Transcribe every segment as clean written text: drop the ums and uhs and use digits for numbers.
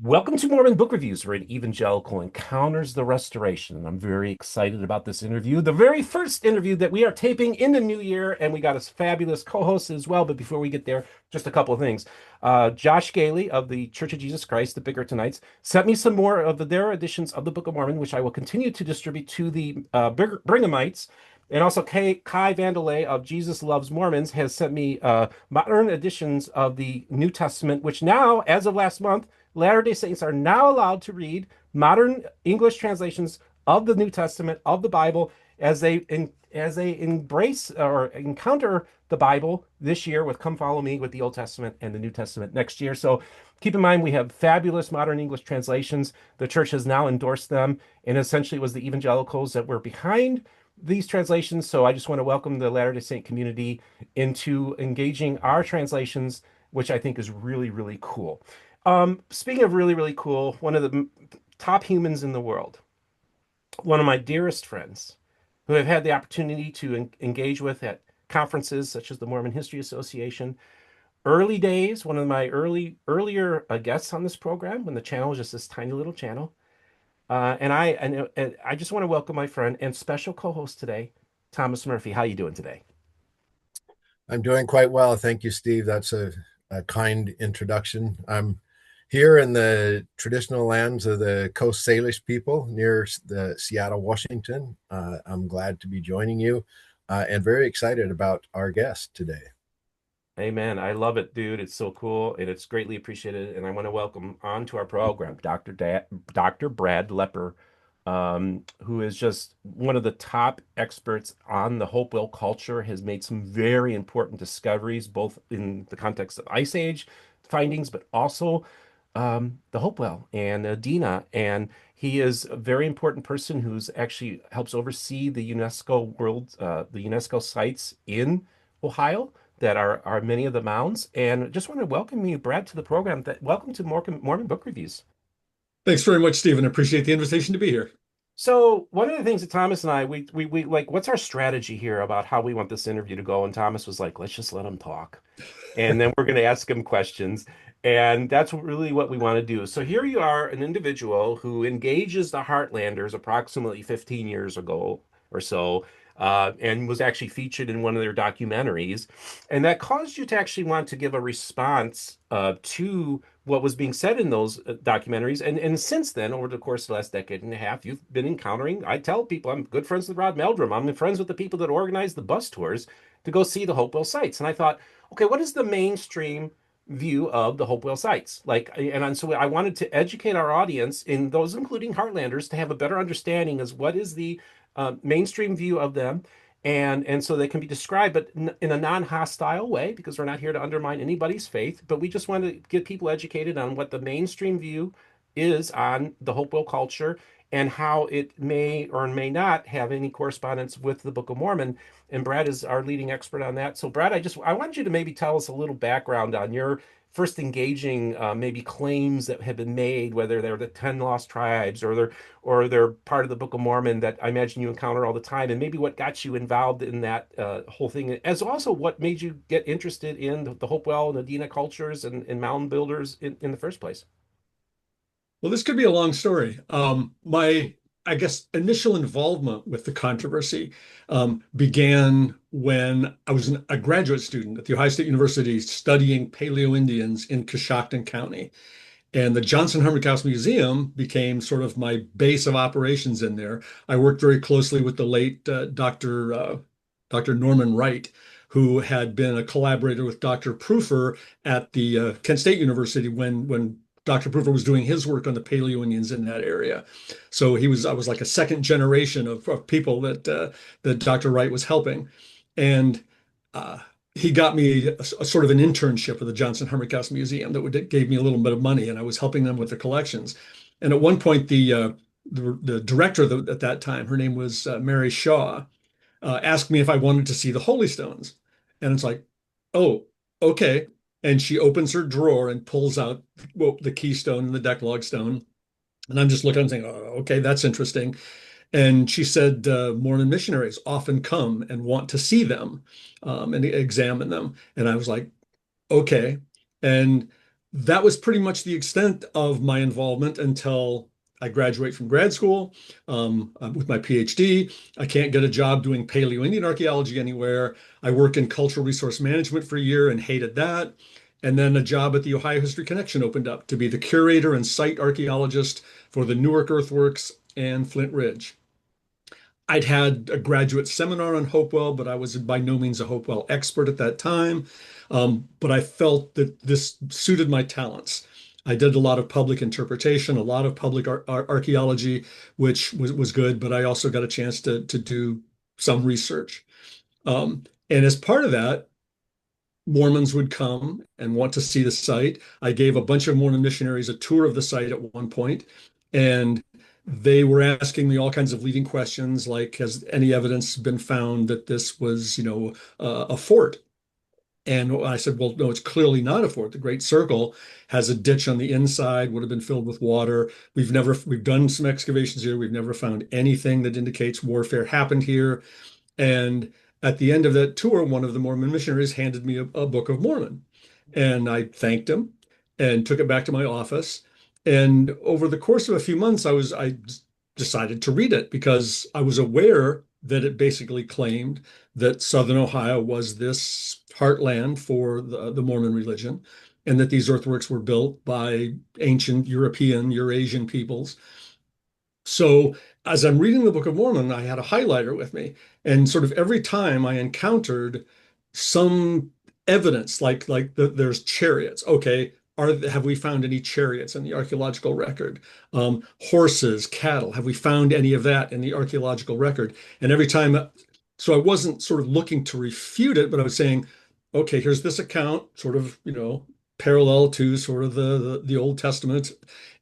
Welcome to Mormon Book Reviews, where an evangelical encounters the restoration. And I'm very excited about this interview, the very first interview that we are taping in the new year, and we got a fabulous co-host as well. But before we get there, just a couple of things. Josh Gailey of the Church of Jesus Christ, the Biggertonites, sent me some more of their editions of the Book of Mormon, which I will continue to distribute to the Brighamites. And also, Kai Vandelay of Jesus Loves Mormons has sent me modern editions of the New Testament, which now, as of last month, Latter-day Saints are now allowed to read modern English translations of the New Testament of the Bible as they embrace or encounter the Bible this year with Come Follow Me with the Old Testament and the New Testament next year. So keep in mind we have fabulous modern English translations. The church has now endorsed them, and essentially it was the evangelicals that were behind these translations. So I just want to welcome the Latter-day Saint community into engaging our translations, which I think is really, really cool. Speaking of really, really cool, one of the top humans in the world, one of my dearest friends, who I've had the opportunity to engage with at conferences such as the Mormon History Association. Early days, one of my earlier guests on this program when the channel was just this tiny little channel. And I just want to welcome my friend and special co-host today, Thomas Murphy. How you doing today? I'm doing quite well. Thank you, Steve. That's a kind introduction. I'm here in the traditional lands of the Coast Salish people near the Seattle, Washington. I'm glad to be joining you and very excited about our guest today. Amen. I love it, dude. It's so cool and it's greatly appreciated. And I want to welcome onto our program Dr. Brad Lepper, who is just one of the top experts on the Hopewell culture, has made some very important discoveries, both in the context of Ice Age findings, but also the Hopewell and Adena. And he is a very important person who's actually helps oversee the UNESCO sites in Ohio that are many of the mounds. And just want to welcome you, Brad, to the program. Welcome to Mormon Book Reviews. Thanks very much, Stephen. Appreciate the invitation to be here. So one of the things that Thomas and I we like, what's our strategy here about how we want this interview to go? And Thomas was like, let's just let him talk, and then we're going to ask him questions, and that's really what we want to do. So here you are, an individual who engages the Heartlanders approximately 15 years ago or so, and was actually featured in one of their documentaries, and that caused you to actually want to give a response to what was being said in those documentaries. And since then, over the course of the last decade and a half, you've been encountering, I tell people, I'm good friends with Rod Meldrum. I'm friends with the people that organize the bus tours to go see the Hopewell sites. And I thought, okay, what is the mainstream view of the Hopewell sites? So I wanted to educate our audience, in those including Heartlanders, to have a better understanding as what is the mainstream view of them, and so they can be described, but in a non-hostile way, because we're not here to undermine anybody's faith, but we just want to get people educated on what the mainstream view is on the Hopewell culture and how it may or may not have any correspondence with the Book of Mormon. And Brad is our leading expert on that. So Brad, I want you to maybe tell us a little background on your first engaging maybe claims that have been made, whether they're the 10 lost tribes or they're part of the Book of Mormon that I imagine you encounter all the time, and maybe what got you involved in that whole thing, as also what made you get interested in the Hopewell and Adena cultures and mound builders in the first place. Well, this could be a long story. I guess, initial involvement with the controversy began when I was a graduate student at the Ohio State University studying Paleo-Indians in Coshocton County. And the Johnson-Humrickhouse Museum became sort of my base of operations in there. I worked very closely with the late Dr. Norman Wright, who had been a collaborator with Dr. Proofer at the Kent State University when Dr. Proofer was doing his work on the Paleo Indians in that area. So I was like a second generation of people that Dr. Wright was helping. And he got me a sort of an internship with the Johnson-Humrickhouse Museum that gave me a little bit of money, and I was helping them with the collections. And at one point, the director at that time, her name was Mary Shaw, asked me if I wanted to see the Holy Stones. And it's like, oh, okay. And she opens her drawer and pulls out, well, the keystone and the Decalogue stone. And I'm just looking and saying, oh, okay, that's interesting. And she said, Mormon missionaries often come and want to see them and examine them. And I was like, okay. And that was pretty much the extent of my involvement until I graduate from grad school with my PhD. I can't get a job doing Paleo-Indian archaeology anywhere. I worked in cultural resource management for a year and hated that. And then a job at the Ohio History Connection opened up to be the curator and site archaeologist for the Newark earthworks and Flint Ridge. I'd had a graduate seminar on Hopewell, but I was by no means a Hopewell expert at that time. But I felt that this suited my talents. I did a lot of public interpretation, a lot of public archaeology, which was good, but I also got a chance to do some research. And as part of that, Mormons would come and want to see the site. I gave a bunch of Mormon missionaries a tour of the site at one point, and they were asking me all kinds of leading questions like, has any evidence been found that this was, a fort? And I said, well, no, it's clearly not a fort. The Great Circle has a ditch on the inside, would have been filled with water. We've done some excavations here. We've never found anything that indicates warfare happened here. And at the end of that tour, one of the Mormon missionaries handed me a Book of Mormon. And I thanked him and took it back to my office. And over the course of a few months, I decided to read it because I was aware that it basically claimed that Southern Ohio was this heartland for the Mormon religion, and that these earthworks were built by ancient European, Eurasian peoples. So as I'm reading the Book of Mormon, I had a highlighter with me, and sort of every time I encountered some evidence, there's chariots. Okay, have we found any chariots in the archaeological record? Horses, cattle, have we found any of that in the archaeological record? And every time, so I wasn't sort of looking to refute it, but I was saying, okay, here's this account, sort of, parallel to sort of the Old Testament,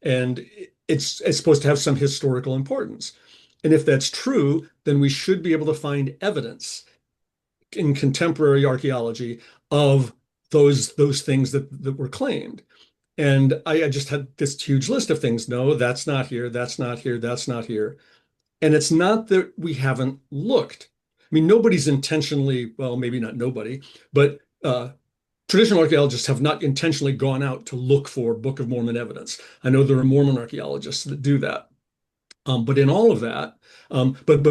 and it's supposed to have some historical importance. And if that's true, then we should be able to find evidence in contemporary archaeology of those things that were claimed. And I just had this huge list of things. No, that's not here. That's not here. That's not here. And it's not that we haven't looked. I mean, nobody's intentionally, well, maybe not nobody, but traditional archaeologists have not intentionally gone out to look for Book of Mormon evidence. I know there are Mormon archaeologists that do that. But in all of that, but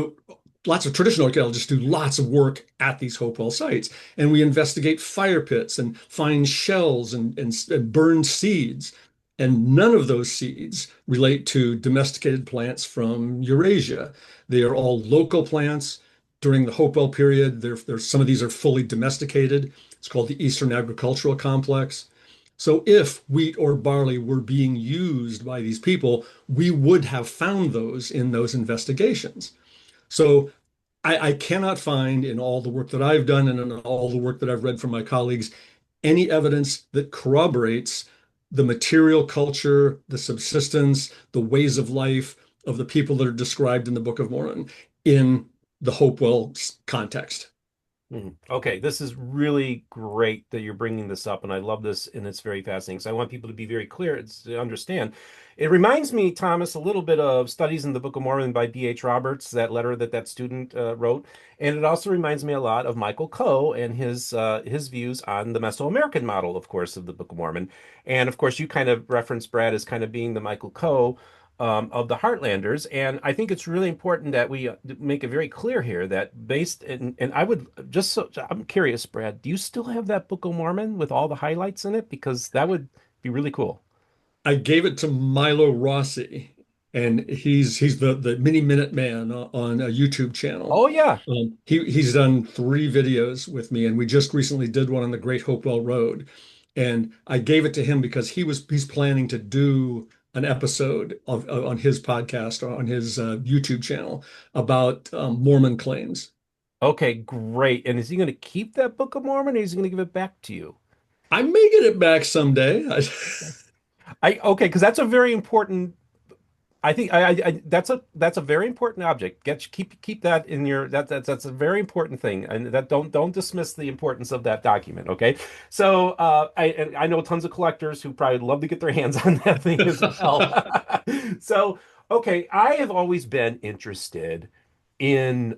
lots of traditional archaeologists do lots of work at these Hopewell sites, and we investigate fire pits and find shells and burned seeds. And none of those seeds relate to domesticated plants from Eurasia. They are all local plants. During the Hopewell period, there's some of these are fully domesticated. It's called the Eastern Agricultural Complex. So if wheat or barley were being used by these people, we would have found those in those investigations. So I cannot find in all the work that I've done and in all the work that I've read from my colleagues any evidence that corroborates the material culture, the subsistence, the ways of life of the people that are described in the Book of Mormon in the Hopewell context. Okay, this is really great that you're bringing this up, and I love this, and it's very fascinating. So I want people to be very clear to understand. It reminds me, Thomas, a little bit of Studies in the Book of Mormon by D.H. Roberts, that letter that student wrote, and it also reminds me a lot of Michael Coe and his views on the Mesoamerican model, of course, of the Book of Mormon. And of course, you kind of referenced Brad as kind of being the Michael Coe of the Heartlanders. And I think it's really important that we make it very clear here that and I would just so I'm curious, Brad, do you still have that Book of Mormon with all the highlights in it? Because that would be really cool. I gave it to Milo Rossi, and he's the Mini Minute Man on a YouTube channel. Oh yeah. He's done 3 videos with me, and we just recently did one on the Great Hopewell Road. And I gave it to him because he's planning to do an episode on his podcast or on his YouTube channel about Mormon claims. Okay, great. And is he going to keep that Book of Mormon, or is he going to give it back to you? I may get it back someday. I okay, because that's a very important. I think that's a very important object. Keep that in your that's a very important thing, and that don't dismiss the importance of that document. Okay, so I know tons of collectors who probably love to get their hands on that thing as well. So okay, I have always been interested in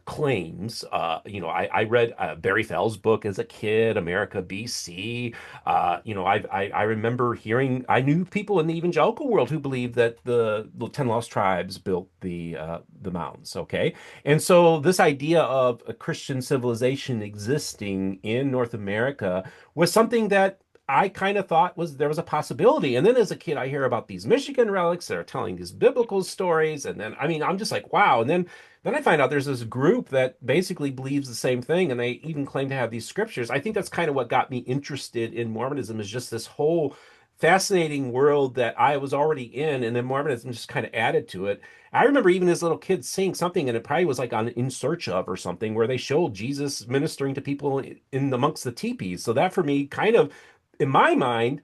claims. I read Barry Fell's book as a kid, America BC. I remember hearing, I knew people in the evangelical world who believed that the 10 lost tribes built the mounds. Okay. And so this idea of a Christian civilization existing in North America was something that I kind of thought there was a possibility. And then as a kid, I hear about these Michigan relics that are telling these biblical stories. And then, I mean, I'm just like, wow. And then I find out there's this group that basically believes the same thing, and they even claim to have these scriptures. I think that's kind of what got me interested in Mormonism, is just this whole fascinating world that I was already in, and then Mormonism just kind of added to it. I remember even as a little kid seeing something, and it probably was like on In Search Of or something, where they showed Jesus ministering to people in amongst the teepees. So that for me kind of, in my mind,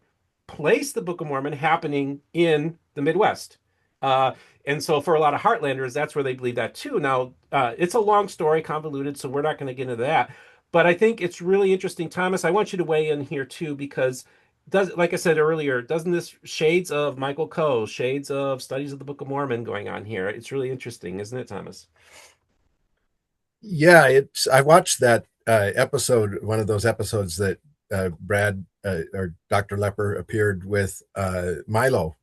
placed the Book of Mormon happening in the Midwest. Uh, and so for a lot of Heartlanders, that's where they believe that too. Now, it's a long story, convoluted, so we're not going to get into that. But I think it's really interesting, Thomas. I want you to weigh in here too, because like I said earlier, doesn't this shades of Michael Coe, shades of studies of the Book of Mormon going on here? It's really interesting, isn't it, Thomas? Yeah, it's. I watched that episode, one of those episodes that Brad or Dr. Lepper appeared with Milo,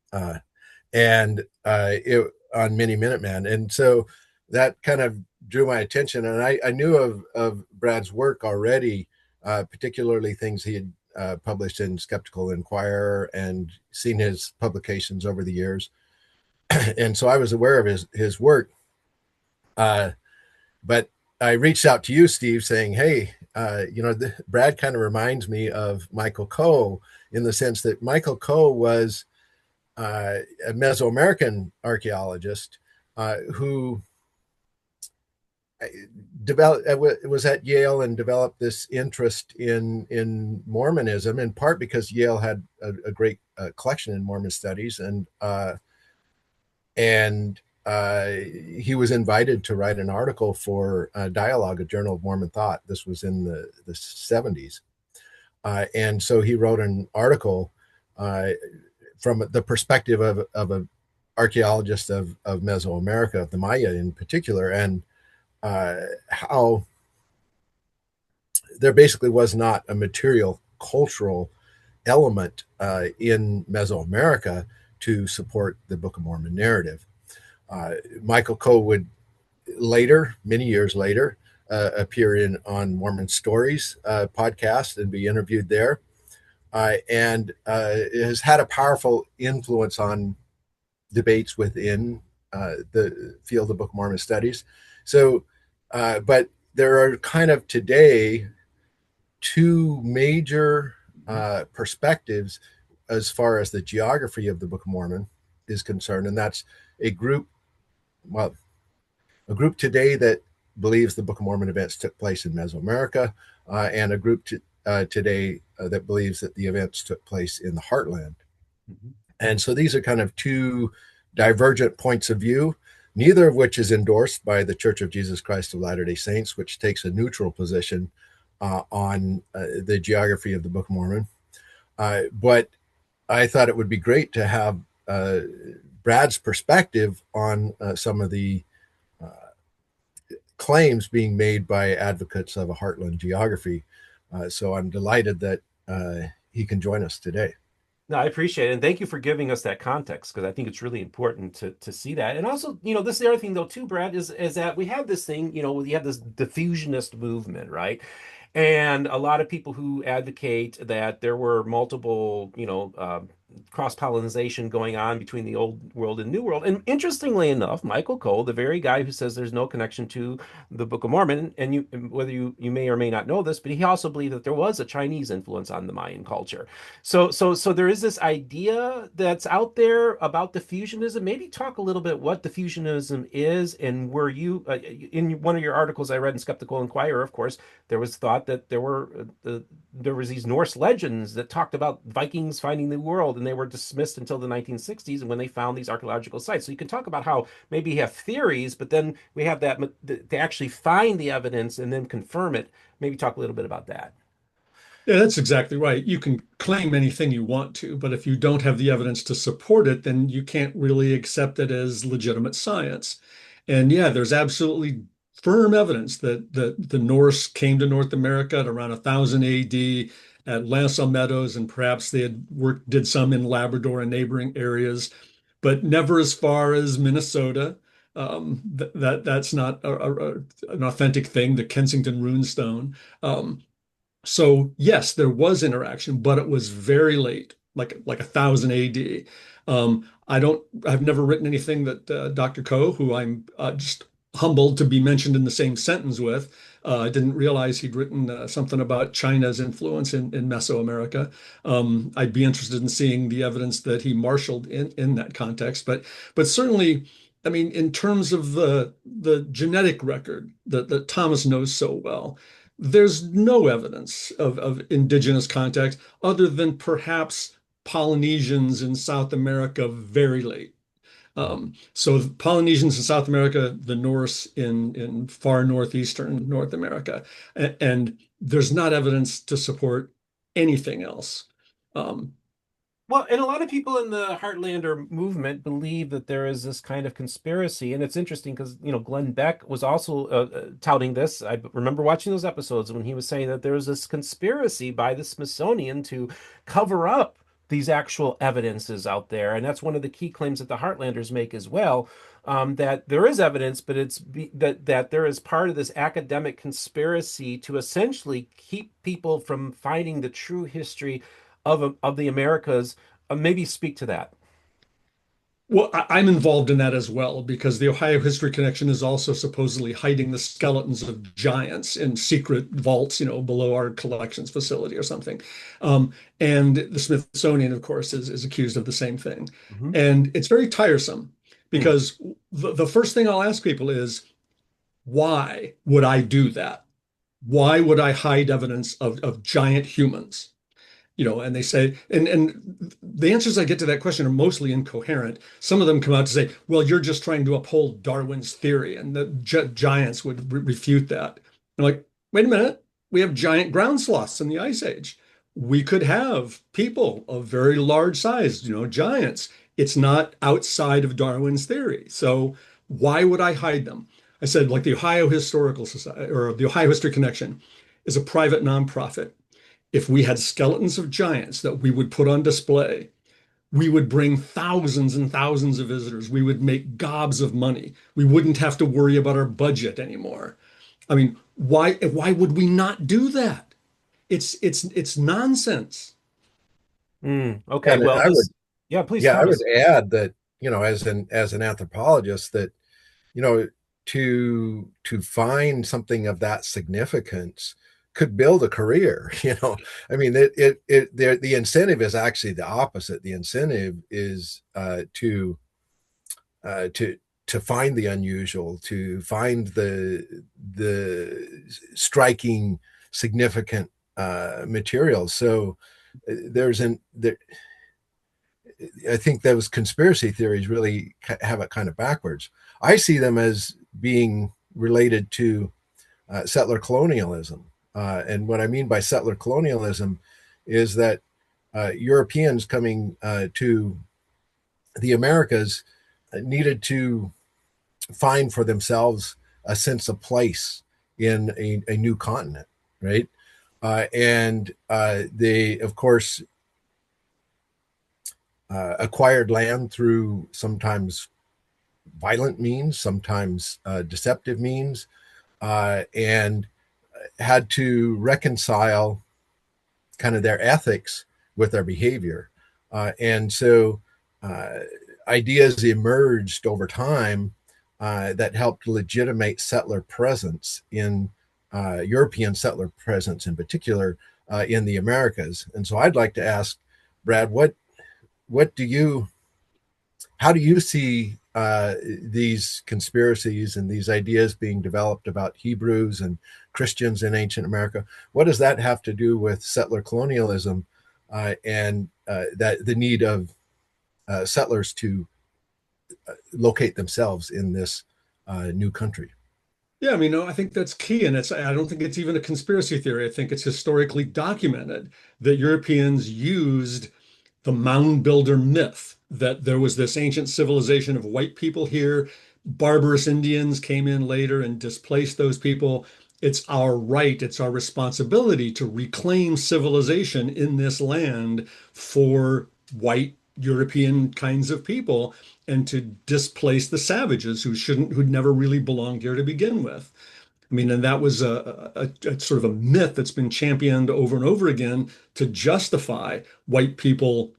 and it on Mini Minuteman, and so that kind of drew my attention. And I knew of Brad's work already, particularly things he had published in Skeptical Inquirer and seen his publications over the years, and so I was aware of his work. But I reached out to you, Steve, saying, "Hey, Brad kind of reminds me of Michael Coe in the sense that Michael Coe was a Mesoamerican archaeologist who was at Yale and developed this interest in Mormonism, in part because Yale had a great collection in Mormon studies, and he was invited to write an article for Dialogue, a Journal of Mormon Thought. This was in the 70s. And so he wrote an article from the perspective of an archaeologist of Mesoamerica, of the Maya in particular, and how there basically was not a material cultural element in Mesoamerica to support the Book of Mormon narrative. Michael Coe would later, many years later, appear on Mormon Stories podcast and be interviewed there, and has had a powerful influence on debates within the field of Book of Mormon studies. So, but there are kind of today two major perspectives as far as the geography of the Book of Mormon is concerned, and that's a group a group today that believes the Book of Mormon events took place in Mesoamerica, and a group today that believes that the events took place in the Heartland. Mm-hmm. And so these are kind of two divergent points of view, neither of which is endorsed by the Church of Jesus Christ of Latter-day Saints, which takes a neutral position on the geography of the Book of Mormon. But I thought it would be great to have Brad's perspective on some of the claims being made by advocates of a heartland geography. So I'm delighted that he can join us today. No, I appreciate it. And thank you for giving us that context, because I think it's really important to see that. And also, this is the other thing though, too, Brad, is that we have this thing, we have this diffusionist movement, right? And a lot of people who advocate that there were multiple, cross-pollination going on between the old world and new world. And interestingly enough, Michael Coe, the very guy who says there's no connection to the Book of Mormon, and whether you may or may not know this, but he also believed that there was a Chinese influence on the Mayan culture. So there is this idea that's out there about diffusionism. Maybe talk a little bit what diffusionism is, and were you in one of your articles I read in Skeptical Inquirer, of course, there was thought that there was these Norse legends that talked about Vikings finding the world, and they were dismissed until the 1960s, and when they found these archaeological sites. So you can talk about how maybe you have theories, but then we have that to actually find the evidence and then confirm it. Maybe talk a little bit about that. Yeah, that's exactly right. You can claim anything you want to, but if you don't have the evidence to support it, then you can't really accept it as legitimate science. And yeah, there's absolutely firm evidence that the Norse came to North America at around 1000 AD at Nassau Meadows, and perhaps they had did some in Labrador and neighboring areas, but never as far as Minnesota. That's not an authentic thing, the Kensington runestone. So yes, there was interaction, but it was very late, like 1000 AD. I've never written anything that Dr. Coe, who I'm just humbled to be mentioned in the same sentence with. I didn't realize he'd written something about China's influence in Mesoamerica. I'd be interested in seeing the evidence that he marshaled in that context. But certainly, I mean, in terms of the genetic record that Thomas knows so well, there's no evidence of indigenous contact other than perhaps Polynesians in South America very late. So the Polynesians in South America, the Norse in far northeastern North America, and there's not evidence to support anything else. Um, Well, and a lot of people in the Heartlander movement believe that there is this kind of conspiracy, and it's interesting because Glenn Beck was also touting this. I remember watching those episodes when he was saying that there was this conspiracy by the Smithsonian to cover up these actual evidences out there, and that's one of the key claims that the Heartlanders make as well. That there is evidence, but that there is part of this academic conspiracy to essentially keep people from finding the true history of the Americas. Maybe speak to that. Well, I'm involved in that as well because the Ohio History Connection is also supposedly hiding the skeletons of giants in secret vaults, below our collections facility or something. And the Smithsonian, of course, is accused of the same thing. Hmm. And it's very tiresome Hmm. because the first thing I'll ask people is, why would I do that? Why would I hide evidence of giant humans? And they say, and the answers I get to that question are mostly incoherent. Some of them come out to say, well, you're just trying to uphold Darwin's theory, and the giants would refute that. I'm like, wait a minute, we have giant ground sloths in the Ice Age. We could have people of very large size, giants. It's not outside of Darwin's theory. So why would I hide them? I said, like the Ohio Historical Society or the Ohio History Connection is a private nonprofit. If we had skeletons of giants that we would put on display, we would bring thousands and thousands of visitors. We would make gobs of money. We wouldn't have to worry about our budget anymore. I mean, why would we not do that? It's nonsense. Okay, And well, I would, yeah, please, yeah, I would Thomas. add that, as an anthropologist, that, you know, to find something of that significance could build a career. I mean, the incentive is actually the opposite. The incentive is to find the unusual, to find the striking, significant materials. So there's an there, I think those conspiracy theories really have it kind of backwards. I see them as being related to settler colonialism. And what I mean by settler colonialism is that Europeans coming to the Americas needed to find for themselves a sense of place in a new continent, right? And they, of course, acquired land through sometimes violent means, sometimes deceptive means, and had to reconcile kind of their ethics with their behavior. And so ideas emerged over time that helped legitimate settler presence in European settler presence in particular in the Americas. And so I'd like to ask Brad, what do you how do you see these conspiracies and these ideas being developed about Hebrews and Christians in ancient America? What does that have to do with settler colonialism and that the need of settlers to locate themselves in this new country? Yeah, I mean, no, I think that's key. And I don't think it's even a conspiracy theory. I think it's historically documented that Europeans used the mound builder myth that there was this ancient civilization of white people here. barbarous Indians came in later and displaced those people. It's our right, it's our responsibility to reclaim civilization in this land for white European kinds of people and to displace the savages who'd never really belonged here to begin with. I mean, and that was a sort of a myth that's been championed over and over again to justify white people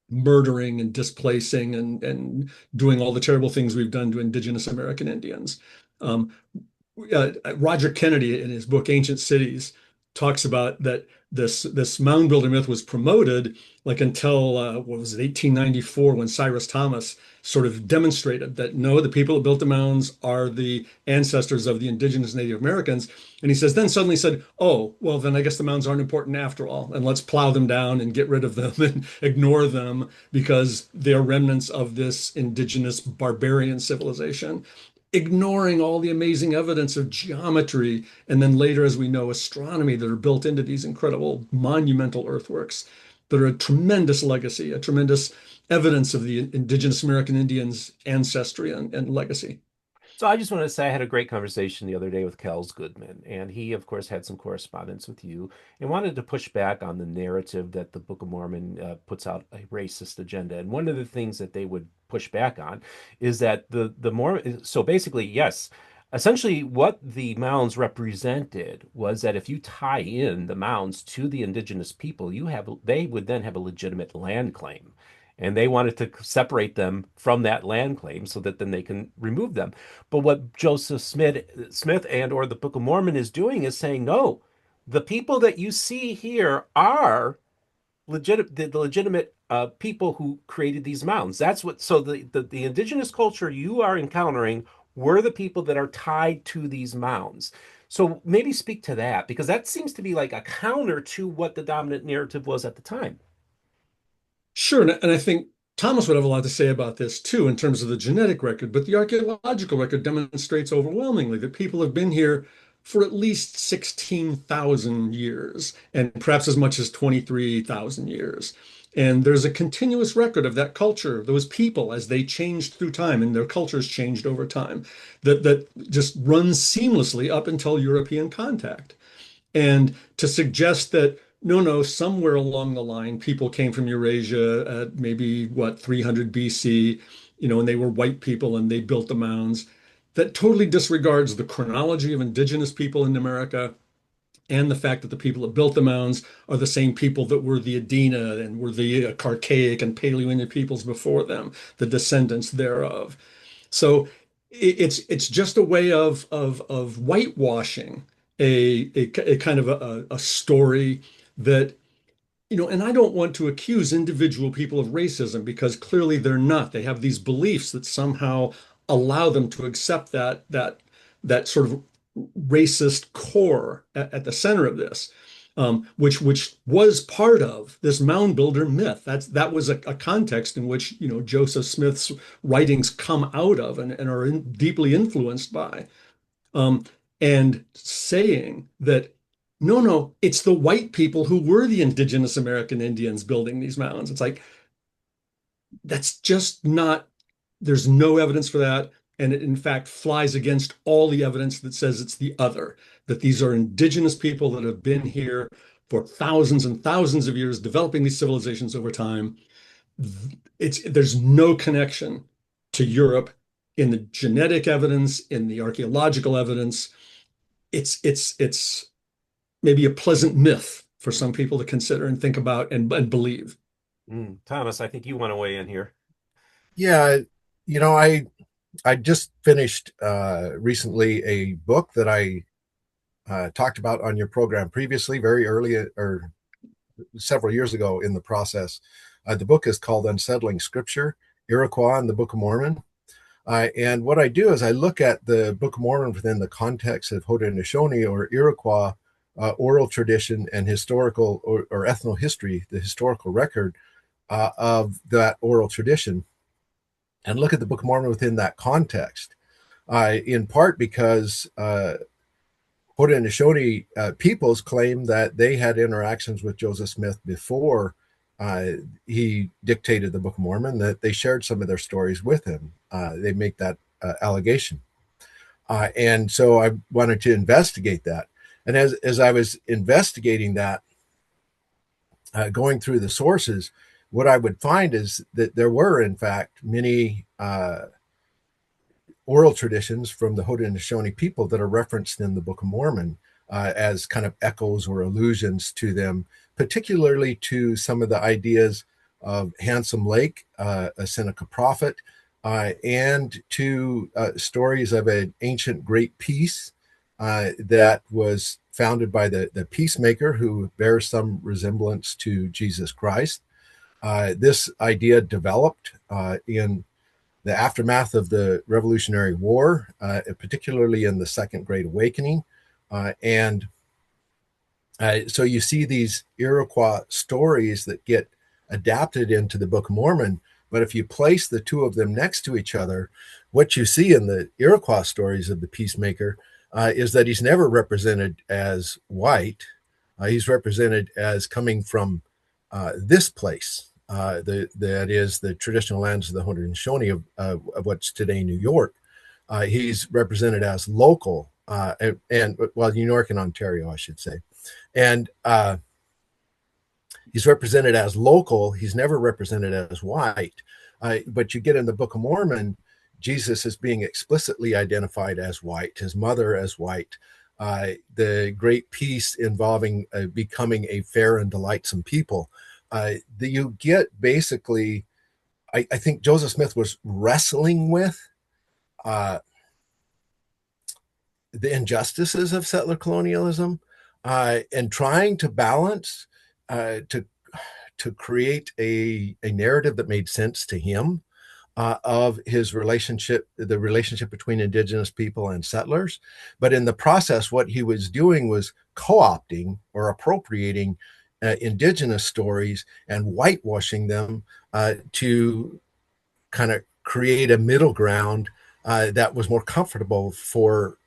murdering and displacing and doing all the terrible things we've done to indigenous American Indians. Um, Roger Kennedy, in his book Ancient Cities, talks about that this mound builder myth was promoted like until what was it, 1894, when Cyrus Thomas sort of demonstrated that no, the people that built the mounds are the ancestors of the indigenous Native Americans. And he says, then suddenly said, oh, well, then I guess the mounds aren't important after all, and let's plow them down and get rid of them and ignore them because they're remnants of this indigenous barbarian civilization, ignoring all the amazing evidence of geometry and then later, as we know, astronomy that are built into these incredible monumental earthworks that are a tremendous legacy, a tremendous evidence of the indigenous American Indians' ancestry and legacy. So I just want to say I had a great conversation the other day with Kels Goodman, and he, of course, had some correspondence with you and wanted to push back on the narrative that the Book of Mormon puts out a racist agenda. And one of the things that they would push back on is that the Mormon, so basically, yes, essentially what the mounds represented was that if you tie in the mounds to the indigenous people, they would then have a legitimate land claim. And they wanted to separate them from that land claim so that then they can remove them. But what Joseph Smith and or the Book of Mormon is doing is saying, no, the people that you see here are the legitimate people who created these mounds. That's what, so the indigenous culture you are encountering were the people that are tied to these mounds. So maybe speak to that, because that seems to be like a counter to what the dominant narrative was at the time. Sure, and I think Thomas would have a lot to say about this too in terms of the genetic record, but the archaeological record demonstrates overwhelmingly that people have been here for at least 16,000 years and perhaps as much as 23,000 years. And there's a continuous record of that culture, those people as they changed through time and their cultures changed over time, that just runs seamlessly up until European contact. And to suggest that no, somewhere along the line, people came from Eurasia at maybe what, 300 BC, and they were white people and they built the mounds. That totally disregards the chronology of indigenous people in America and the fact that the people that built the mounds are the same people that were the Adena and were the Archaic and Paleo-Indian peoples before them, the descendants thereof. So it's just a way of whitewashing a kind of a story that, and I don't want to accuse individual people of racism because clearly they're not. They have these beliefs that somehow allow them to accept that sort of racist core at the center of this, which was part of this mound builder myth. That was a context in which Joseph Smith's writings come out of and are deeply influenced by, and saying that no, it's the white people who were the indigenous American Indians building these mounds. It's like that's just not. There's no evidence for that. And it, in fact, flies against all the evidence that says it's the other, that these are indigenous people that have been here for thousands and thousands of years, developing these civilizations over time. There's no connection to Europe in the genetic evidence, in the archaeological evidence. It's maybe a pleasant myth for some people to consider and think about and believe. Thomas, I think you want to weigh in here. Yeah, I just finished recently a book that I talked about on your program previously, very early or several years ago in the process. The book is called Unsettling Scripture, Iroquois and the Book of Mormon. And what I do is I look at the Book of Mormon within the context of Haudenosaunee or Iroquois oral tradition and historical or ethnohistory, the historical record of that oral tradition, and look at the Book of Mormon within that context, in part because Haudenosaunee peoples claim that they had interactions with Joseph Smith before he dictated the Book of Mormon, that they shared some of their stories with him. They make that allegation. And so I wanted to investigate that. And as I was investigating that, going through the sources, what I would find is that there were, in fact, many oral traditions from the Haudenosaunee people that are referenced in the Book of Mormon as kind of echoes or allusions to them, particularly to some of the ideas of Handsome Lake, a Seneca prophet, and to stories of an ancient great peace that was founded by the peacemaker who bears some resemblance to Jesus Christ. This idea developed in the aftermath of the Revolutionary War, particularly in the Second Great Awakening. And so you see these Iroquois stories that get adapted into the Book of Mormon. But if you place the two of them next to each other, what you see in the Iroquois stories of the peacemaker is that he's never represented as white. He's represented as coming from this place, that is the traditional lands of the Haudenosaunee of what's today New York. He's represented as local, and well, New York and Ontario, I should say. And he's represented as local. He's never represented as white. But you get in the Book of Mormon, Jesus is being explicitly identified as white, his mother as white, the great peace involving becoming a fair and delightsome people. You get basically, I think Joseph Smith was wrestling with the injustices of settler colonialism and trying to balance to create a narrative that made sense to him of his relationship, the relationship between indigenous people and settlers. But in the process, what he was doing was co-opting or appropriating indigenous stories and whitewashing them to kind of create a middle ground that was more comfortable for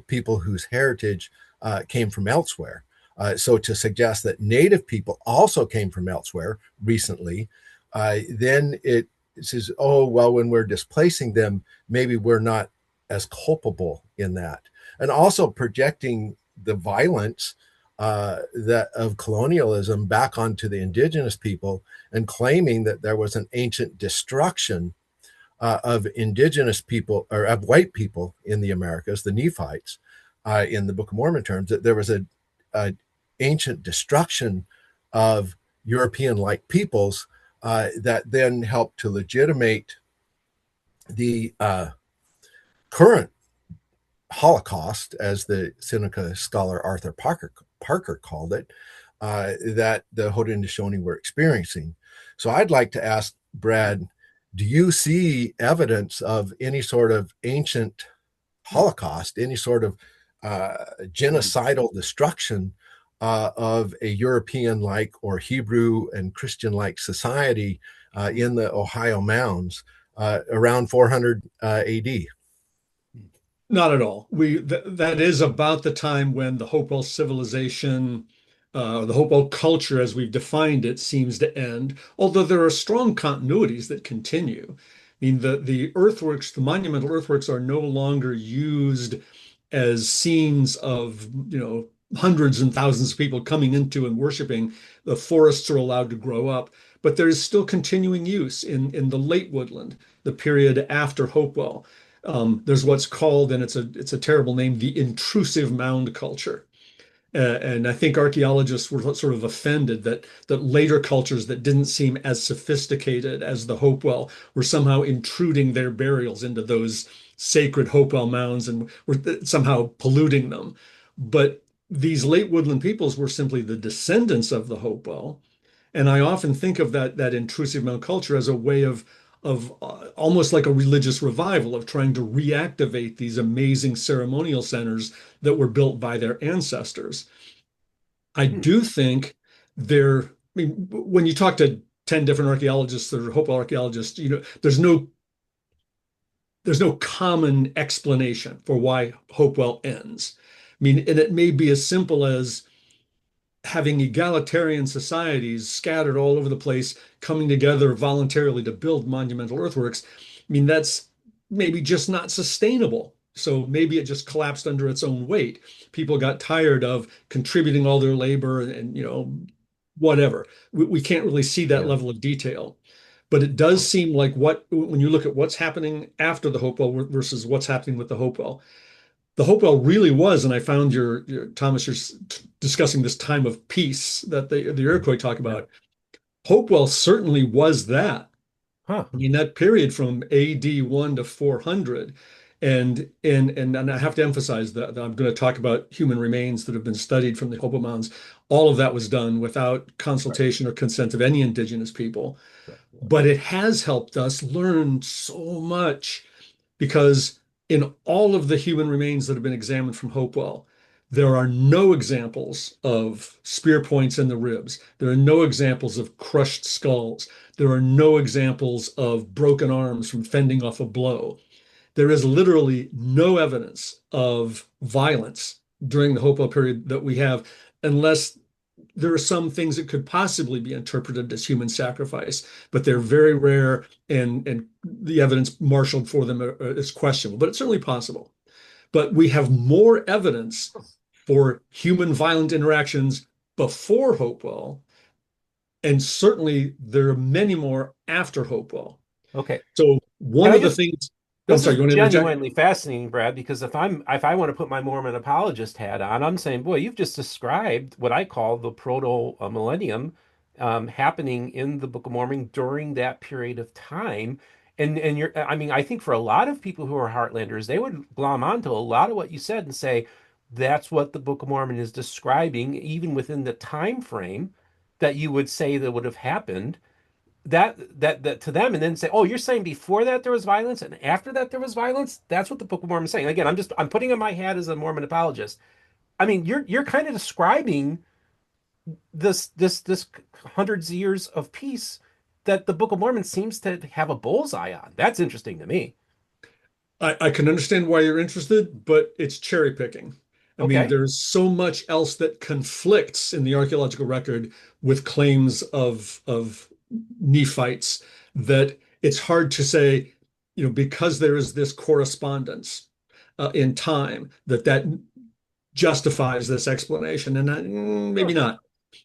people whose heritage came from elsewhere. So to suggest that Native people also came from elsewhere recently, then it says, oh, well, when we're displacing them, maybe we're not as culpable in that. And also projecting the violence that of colonialism back onto the indigenous people and claiming that there was an ancient destruction of indigenous people or of white people in the Americas, the Nephites, in the Book of Mormon terms, that there was a ancient destruction of European-like peoples that then helped to legitimate the current Holocaust, as the Seneca scholar Arthur Parker called it, that the Haudenosaunee were experiencing. So I'd like to ask Brad, do you see evidence of any sort of ancient Holocaust, any sort of genocidal destruction of a European-like or Hebrew and Christian-like society in the Ohio mounds around 400 AD? Not at all. That is about the time when the Hopewell civilization, the Hopewell culture, as we've defined it, seems to end. Although there are strong continuities that continue. I mean, the earthworks, the monumental earthworks, are no longer used as scenes of, hundreds and thousands of people coming into and worshiping. The forests are allowed to grow up, but there is still continuing use in the late woodland, the period after Hopewell. There's what's called, and it's a terrible name, the intrusive mound culture. And I think archaeologists were sort of offended that later cultures that didn't seem as sophisticated as the Hopewell were somehow intruding their burials into those sacred Hopewell mounds and were somehow polluting them. But these late woodland peoples were simply the descendants of the Hopewell. And I often think of that intrusive mound culture as a way of almost like a religious revival of trying to reactivate these amazing ceremonial centers that were built by their ancestors. I do think I mean, when you talk to 10 different archaeologists that are Hopewell archaeologists, there's no common explanation for why Hopewell ends. I mean, and it may be as simple as having egalitarian societies scattered all over the place coming together voluntarily to build monumental earthworks. I mean, that's maybe just not sustainable. So maybe it just collapsed under its own weight. People got tired of contributing all their labor and, whatever. We can't really see that Yeah. level of detail. But it does seem like when you look at what's happening after the Hopewell versus what's happening with the Hopewell really was, and I found your Thomas, you're discussing this time of peace that the Iroquois talk Yeah. about. Hopewell certainly was that. Huh. I mean, that period from AD 1 to 400, and I have to emphasize that I'm going to talk about human remains that have been studied from the Hopewell mounds. All of that was done without Right. consultation or consent of any indigenous people. Right. Yeah. But it has helped us learn so much because in all of the human remains that have been examined from Hopewell, there are no examples of spear points in the ribs. There are no examples of crushed skulls. There are no examples of broken arms from fending off a blow. There is literally no evidence of violence during the Hopewell period that we have, unless there are some things that could possibly be interpreted as human sacrifice, but they're very rare, and the evidence marshaled for them is questionable, but it's certainly possible. But we have more evidence for human violent interactions before Hopewell, and certainly there are many more after Hopewell. Okay. So Can one I of the just things, I'm This sorry, is you want to interject? genuinely fascinating, Brad, because if I want to put my Mormon apologist hat on, I'm saying, boy, you've just described what I call the proto millennium happening in the Book of Mormon during that period of time. And I mean, I think for a lot of people who are Heartlanders, they would glom onto a lot of what you said and say that's what the Book of Mormon is describing, even within the time frame that you would say that would have happened that to them, and then say, oh, you're saying before that there was violence and after that there was violence. That's what the Book of Mormon is saying. Again, I'm putting on my hat as a Mormon apologist. I mean, you're kind of describing this hundreds of years of peace that the Book of Mormon seems to have a bullseye on. That's interesting to me. I can understand why you're interested, but it's cherry picking. I mean, Okay. there's so much else that conflicts in the archaeological record with claims of Nephites that it's hard to say, because there is this correspondence in time that justifies this explanation, and maybe Sure. not.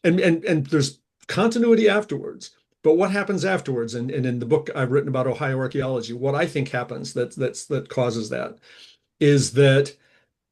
And there's continuity afterwards. But what happens afterwards? And in the book I've written about Ohio archaeology, what I think happens that causes that is that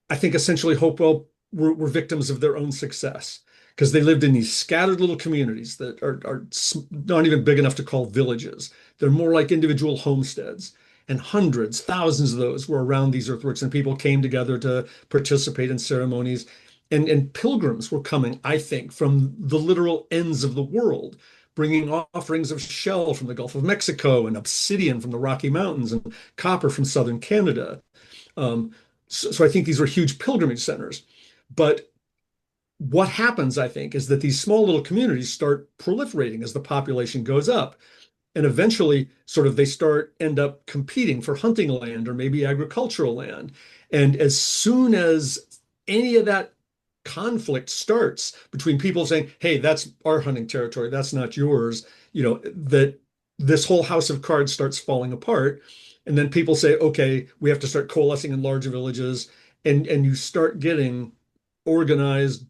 I think essentially Hopewell were victims of their own success because they lived in these scattered little communities that are not even big enough to call villages. They're more like individual homesteads. And hundreds, thousands of those were around these earthworks, and people came together to participate in ceremonies. And pilgrims were coming, I think, from the literal ends of the world, bringing offerings of shell from the Gulf of Mexico and obsidian from the Rocky Mountains and copper from southern Canada. Um, so I think these were huge pilgrimage centers. But what happens, I think, is that these small little communities start proliferating as the population goes up. And eventually, sort of, end up competing for hunting land or maybe agricultural land. And as soon as any of that conflict starts between people saying, hey, that's our hunting territory, that's not yours, that this whole house of cards starts falling apart. And then people say, okay, we have to start coalescing in larger villages. And you start getting organized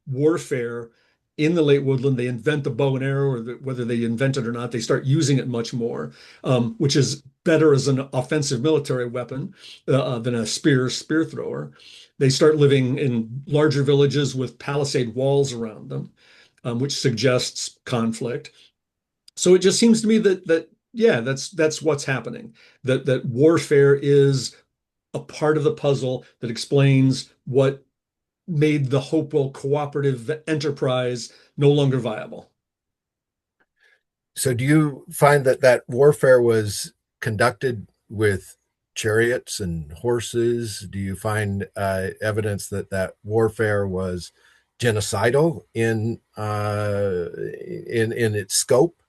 warfare in the late woodland. They invent the bow and arrow, or whether they invent it or not, they start using it much more, which is better as an offensive military weapon than a spear thrower. They start living in larger villages with palisade walls around them, which suggests conflict. So it just seems to me that yeah, that's what's happening. That warfare is a part of the puzzle that explains what made the Hopewell cooperative enterprise no longer viable. So do you find that that warfare was conducted with chariots and horses? Do you find evidence that that warfare was genocidal in its scope?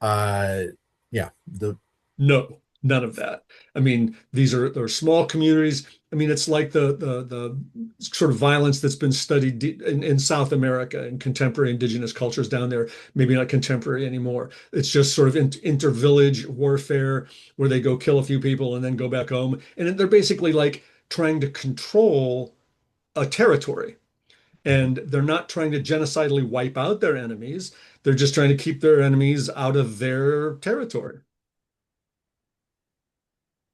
Uh, yeah, the No. None of that. I mean, they're small communities. I mean, it's like the sort of violence that's been studied in South America and contemporary indigenous cultures down there. Maybe not contemporary anymore. It's just sort of inter-village warfare where they go kill a few people and then go back home. And they're basically like trying to control a territory. Mhm. And they're not trying to genocidally wipe out their enemies. They're just trying to keep their enemies out of their territory.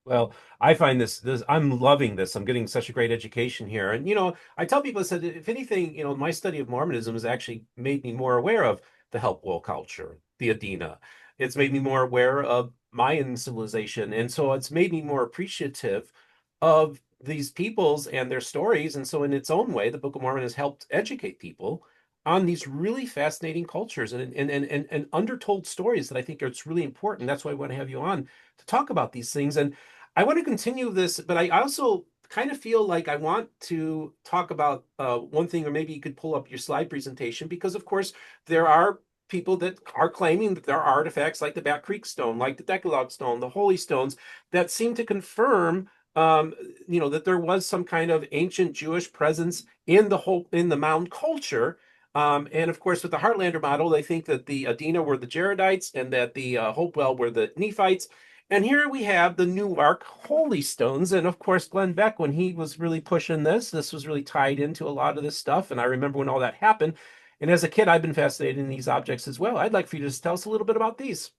Well, I find this I'm loving this. I'm getting such a great education here. And I tell people, I said, if anything, my study of Mormonism has actually made me more aware of the Hopewell culture, the Adena. It's made me more aware of Mayan civilization. And so it's made me more appreciative of these peoples and their stories. And so in its own way, the Book of Mormon has helped educate people on these really fascinating cultures and undertold stories that I think it's really important. That's why I want to have you on to talk about these things. And I want to continue this, but I also kind of feel like I want to talk about one thing, or maybe you could pull up your slide presentation, because of course there are people that are claiming that there are artifacts like the Back Creek stone, like the Decalogue stone, the Holy Stones, that seem to confirm, um, that there was some kind of ancient Jewish presence in the mound culture. And of course, with the Heartlander model, they think that the Adena were the Jaredites and that the Hopewell were the Nephites. And here we have the Newark Holy Stones. And of course, Glenn Beck, when he was really pushing this was really tied into a lot of this stuff. And I remember when all that happened. And as a kid, I've been fascinated in these objects as well. I'd like for you to just tell us a little bit about these.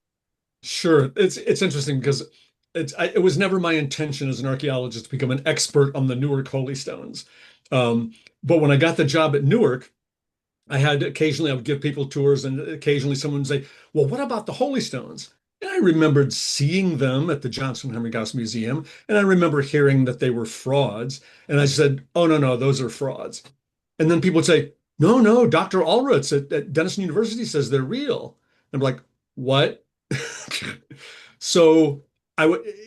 Sure. It's interesting because it was never my intention as an archaeologist to become an expert on the Newark Holy Stones. But when I got the job at Newark, I would give people tours, and occasionally someone would say, "Well, what about the Holy Stones?" And I remembered seeing them at the Johnson-Humrickhouse Museum, and I remember hearing that they were frauds. And I said, "Oh, no, no, those are frauds." And then people would say, "No, no, Dr. Allrutz at Denison University says they're real." I'm like, "What?" So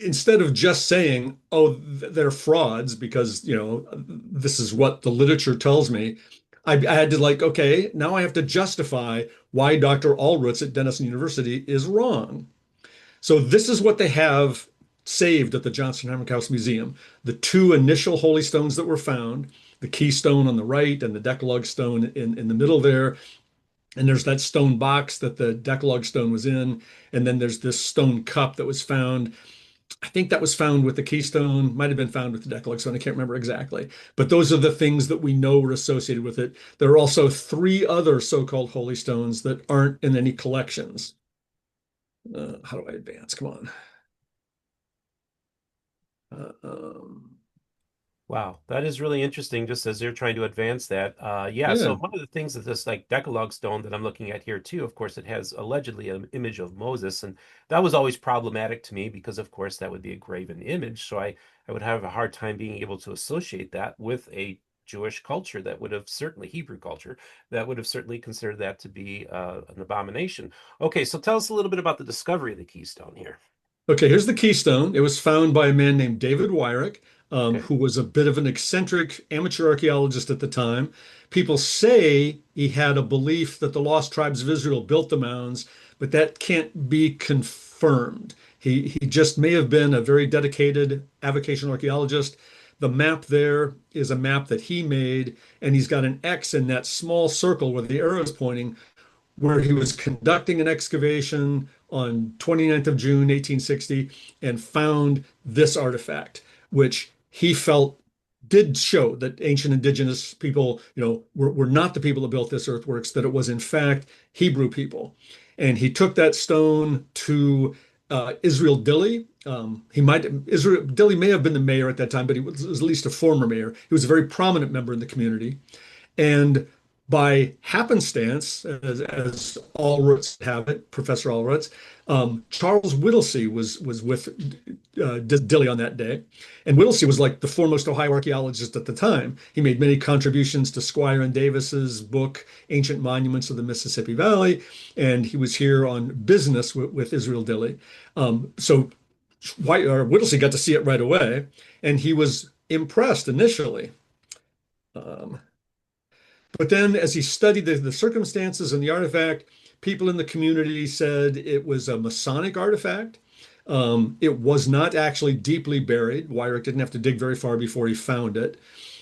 instead of just saying, "Oh, they're frauds," because this is what the literature tells me, I had to like, okay, now I have to justify why Dr. Allrutz at Denison University is wrong. So this is what they have saved at the Johnson-Humrickhouse Museum: the two initial holy stones that were found, the keystone on the right and the Decalogue stone in the middle there. And there's that stone box that the Decalogue stone was in. And then there's this stone cup that was found. I think that was found with the keystone, might have been found with the Decalogue stone. I can't remember exactly. But those are the things that we know were associated with it. There are also three other so-called holy stones that aren't in any collections. How do I advance? Come on. Uh, um, Wow, that is really interesting, just as they're trying to advance that. Yeah, so yeah. one of the things that this like Decalogue stone that I'm looking at here too, of course, it has allegedly an image of Moses, and that was always problematic to me because, of course, that would be a graven image. So I would have a hard time being able to associate that with a Jewish culture that would have certainly Hebrew culture that would have certainly considered that to be an abomination. Okay, so tell us a little bit about the discovery of the keystone here. Okay, here's the keystone. It was found by a man named David Wyrick, Okay. who was a bit of an eccentric amateur archaeologist at the time. People say he had a belief that the lost tribes of Israel built the mounds, but that can't be confirmed. He just may have been a very dedicated avocational archaeologist. The map there is a map that he made, and he's got an X in that small circle where the arrow is pointing, where he was conducting an excavation on 29th of June, 1860, and found this artifact, which he felt did show that ancient indigenous people, were not the people that built this earthworks, that it was in fact Hebrew people. And he took that stone to Israel Dilley. Israel Dilley may have been the mayor at that time, but he was at least a former mayor. He was a very prominent member in the community. And by happenstance, as Allrutz have it, Professor Allrutz, Charles Whittlesey was with Dilly on that day. And Whittlesey was like the foremost Ohio archaeologist at the time. He made many contributions to Squire and Davis's book, Ancient Monuments of the Mississippi Valley. And he was here on business with Israel Dilly. So Whittlesey got to see it right away, and he was impressed initially. Um, but then, as he studied the circumstances and the artifact, people in the community said it was a Masonic artifact. It was not actually deeply buried. Weyrich didn't have to dig very far before he found it.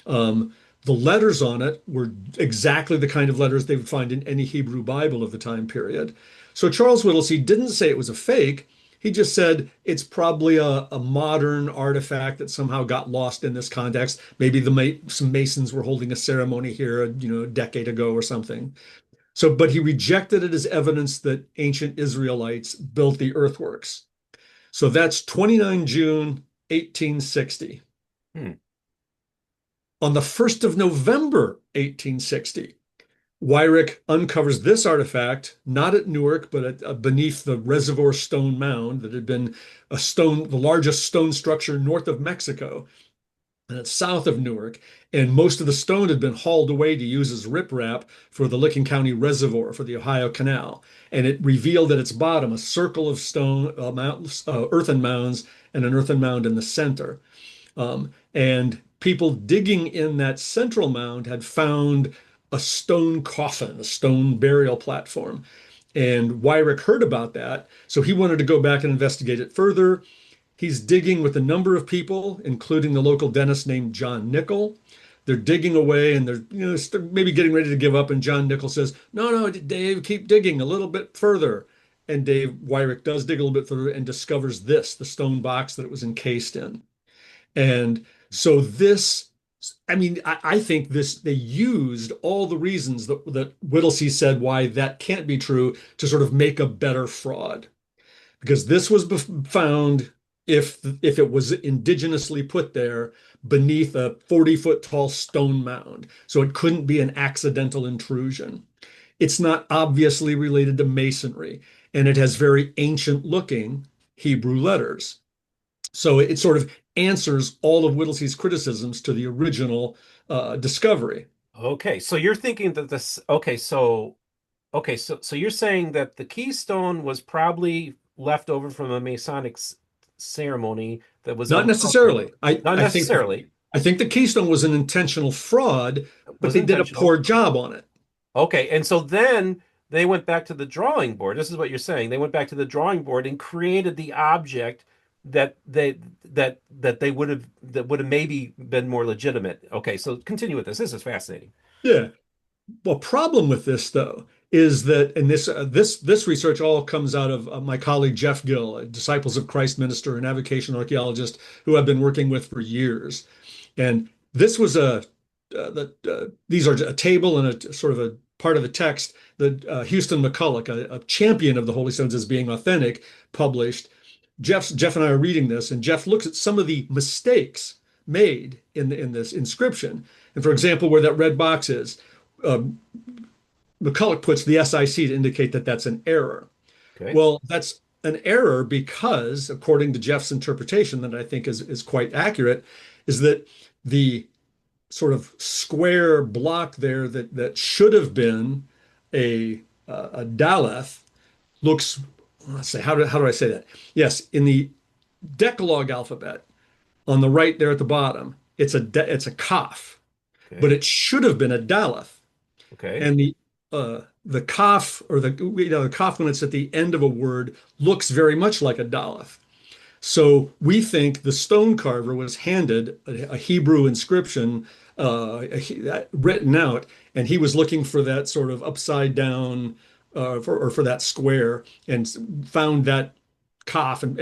Um, the letters on it were exactly the kind of letters they would find in any Hebrew Bible of the time period. So Charles Whittlesey didn't say it was a fake. He just said it's probably a modern artifact that somehow got lost in this context. Maybe some Masons were holding a ceremony here, a decade ago or something. So, but he rejected it as evidence that ancient Israelites built the earthworks. So that's 29 June 1860. Hmm. On the 1st of November 1860, Weyrich uncovers this artifact, not at Newark, but beneath the Reservoir Stone Mound that had been the largest stone structure north of Mexico, and it's south of Newark. And most of the stone had been hauled away to use as riprap for the Licking County Reservoir for the Ohio Canal. And it revealed at its bottom a circle of stone, earthen mounds, and an earthen mound in the center. And people digging in that central mound had found a stone coffin, a stone burial platform. And Weyrich heard about that, so he wanted to go back and investigate it further. He's digging with a number of people, including the local dentist named John Nickel. They're digging away and they're maybe getting ready to give up. And John Nickel says, "No, no, Dave, keep digging a little bit further." And Dave Weyrich does dig a little bit further and discovers the stone box that it was encased in. And so I think they used all the reasons that Whittlesey said why that can't be true to sort of make a better fraud. Because this was found if it was indigenously put there beneath a 40-foot tall stone mound. So it couldn't be an accidental intrusion. It's not obviously related to masonry, and it has very ancient looking Hebrew letters. So it sort of answers all of Whittlesey's criticisms to the original discovery. Okay, so you're thinking that this. Okay, so you're saying that the keystone was probably left over from a Masonic ceremony that was Not uncovered. necessarily. I, Not I think the, necessarily. I think the Keystone was an intentional fraud, but Was they did a intentional. poor job on it. Okay, and so then they went back to the drawing board. This is what you're saying. They went back to the drawing board and created the object that they would have maybe been more legitimate. Okay, so continue with this. This is fascinating. Yeah. Well, problem with this though is that, and this research all comes out of my colleague Jeff Gill, a Disciples of Christ minister and avocation archaeologist who I've been working with for years. And this was these are a table and a sort of a part of the text that Houston McCulloch, a champion of the Holy Stones as being authentic, published. Jeff and I are reading this, and Jeff looks at some of the mistakes made in this inscription. And for example, where that red box is, um, McCulloch puts the SIC to indicate that that's an error. Okay. Well, that's an error because, according to Jeff's interpretation, that I think is quite accurate, is that the sort of square block there that should have been a Daleth looks, let's say, how do I say that? Yes, in the Decalogue alphabet on the right there at the bottom, it's a Kaf, but Okay. it should have been a Daleth. Okay. And the Kaf or the Kaf when it's at the end of a word looks very much like a Daleth. So we think the stone carver was handed a Hebrew inscription written out, and he was looking for that sort of upside down for that square, and found that Kaf and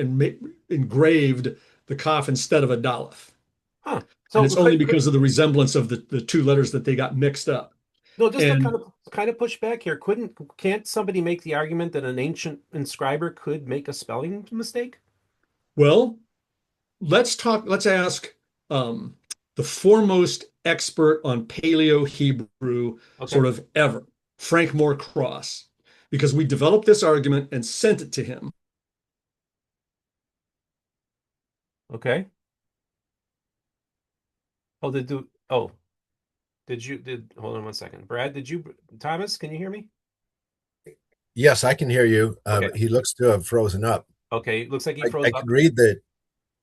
engraved the Kaf instead of a Daleth. Huh. And So it's only because of the resemblance of the two letters that they got mixed up. no, just to And kind of push back here, can't somebody make the argument that an ancient inscriber could make a spelling mistake? well, let's ask um, the foremost expert on Paleo Hebrew Okay. sort of ever, Frank Moore Cross, because we developed this argument and sent it to him. Okay. Oh, did hold on one second. Brad, Thomas, can you hear me? Yes, I can hear you. Okay. He looks to have frozen up. Okay. Looks like he I froze can up. read the.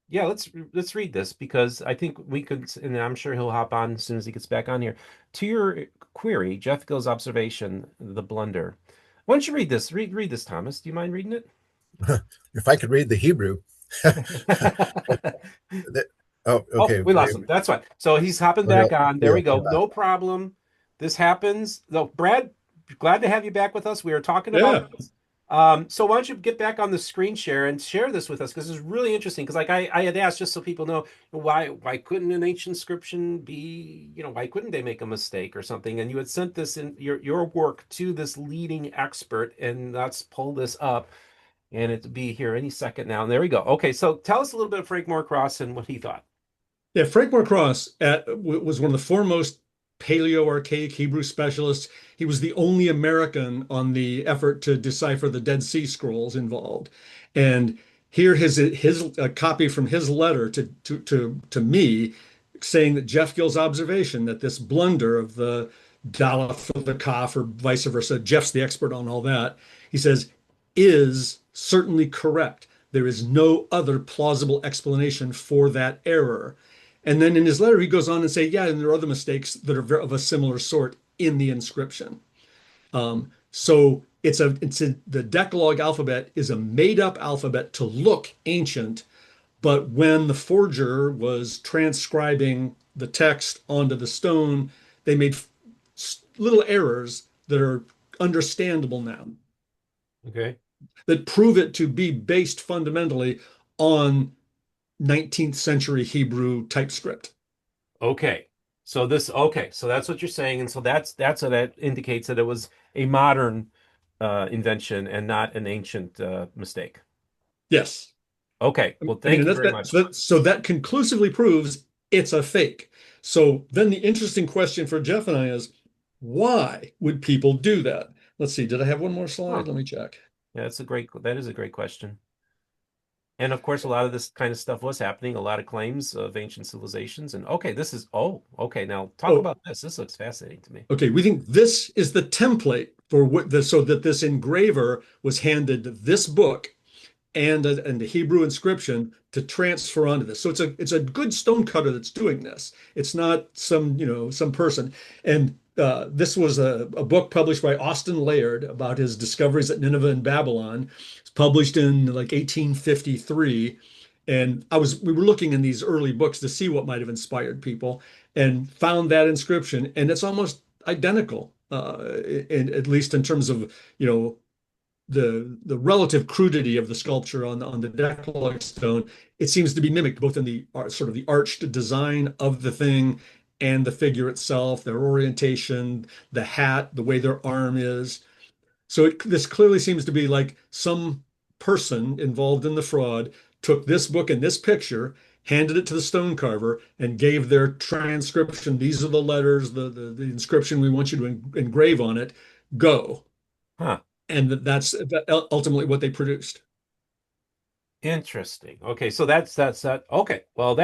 Yeah, let's read this because I think we could, and I'm sure he'll hop on as soon as he gets back on here. To your query, Jeff Gill's observation, the blunder. Why don't you read this? Read this, Thomas. Do you mind reading it? If I could read the Hebrew. Oh, Oh, okay. we lost him. That's fine. So he's hopping Oh, back on. There yeah, we go. No problem. This happens. No, Brad, glad to have you back with us. We are talking about Yeah. this. So why don't you get back on the screen share and share this with us? Because it's really interesting. Because like I had asked just so people know why couldn't an ancient inscription be, why couldn't they make a mistake or something? And you had sent this in your work to this leading expert, and let's pull this up. And it'll be here any second now. And there we go. Okay, so tell us a little bit of Frank Moorcross and what he thought. Yeah, Frank Moorcross was one of the foremost Paleo-Archaic Hebrew specialists. He was the only American on the effort to decipher the Dead Sea Scrolls involved. And here his a copy from his letter to me saying that Jeff Gill's observation that this blunder of the Daleth or the Kaf or vice versa, Jeff's the expert on all that. He says is certainly correct. There is no other plausible explanation for that error. And then in his letter, he goes on and say, yeah, and there are other mistakes that are of a similar sort in the inscription. So the Decalogue alphabet is a made-up alphabet to look ancient, but when the forger was transcribing the text onto the stone, they made little errors that are understandable now, Okay. that prove it to be based fundamentally on 19th century Hebrew typescript. Okay. So that's what you're saying. And so that's what that indicates that it was a modern invention and not an ancient mistake. Yes. Okay. Well, thank you very much. So that conclusively proves it's a fake. So then the interesting question for Jeff and I is, why would people do that? Let's see. Did I have one more Huh. slide? Let me check. Yeah, that is a great question. And of course, a lot of this kind of stuff was happening, a lot of claims of ancient civilizations. And okay. Now talk Oh, about this. This looks fascinating to me. okay. We think this is the template for so that this engraver was handed this book and the Hebrew inscription to transfer onto this. So it's a good stonecutter that's doing this. It's not some person. And this was a book published by Austin Laird about his discoveries at Nineveh and Babylon. It's published in like 1853. And we were looking in these early books to see what might have inspired people, and found that inscription, and it's almost identical, at least in terms of the relative crudity of the sculpture on the Decalogue stone. It seems to be mimicked both in the sort of the arched design of the thing and the figure itself, their orientation, the hat, the way their arm is. So this clearly seems to be like some person involved in the fraud took this book and this picture, handed it to the stone carver, and gave their transcription. These are the letters, the inscription we want you to engrave on it. Go. Huh. And that's ultimately what they produced. Interesting. Okay, so that's that. Okay, well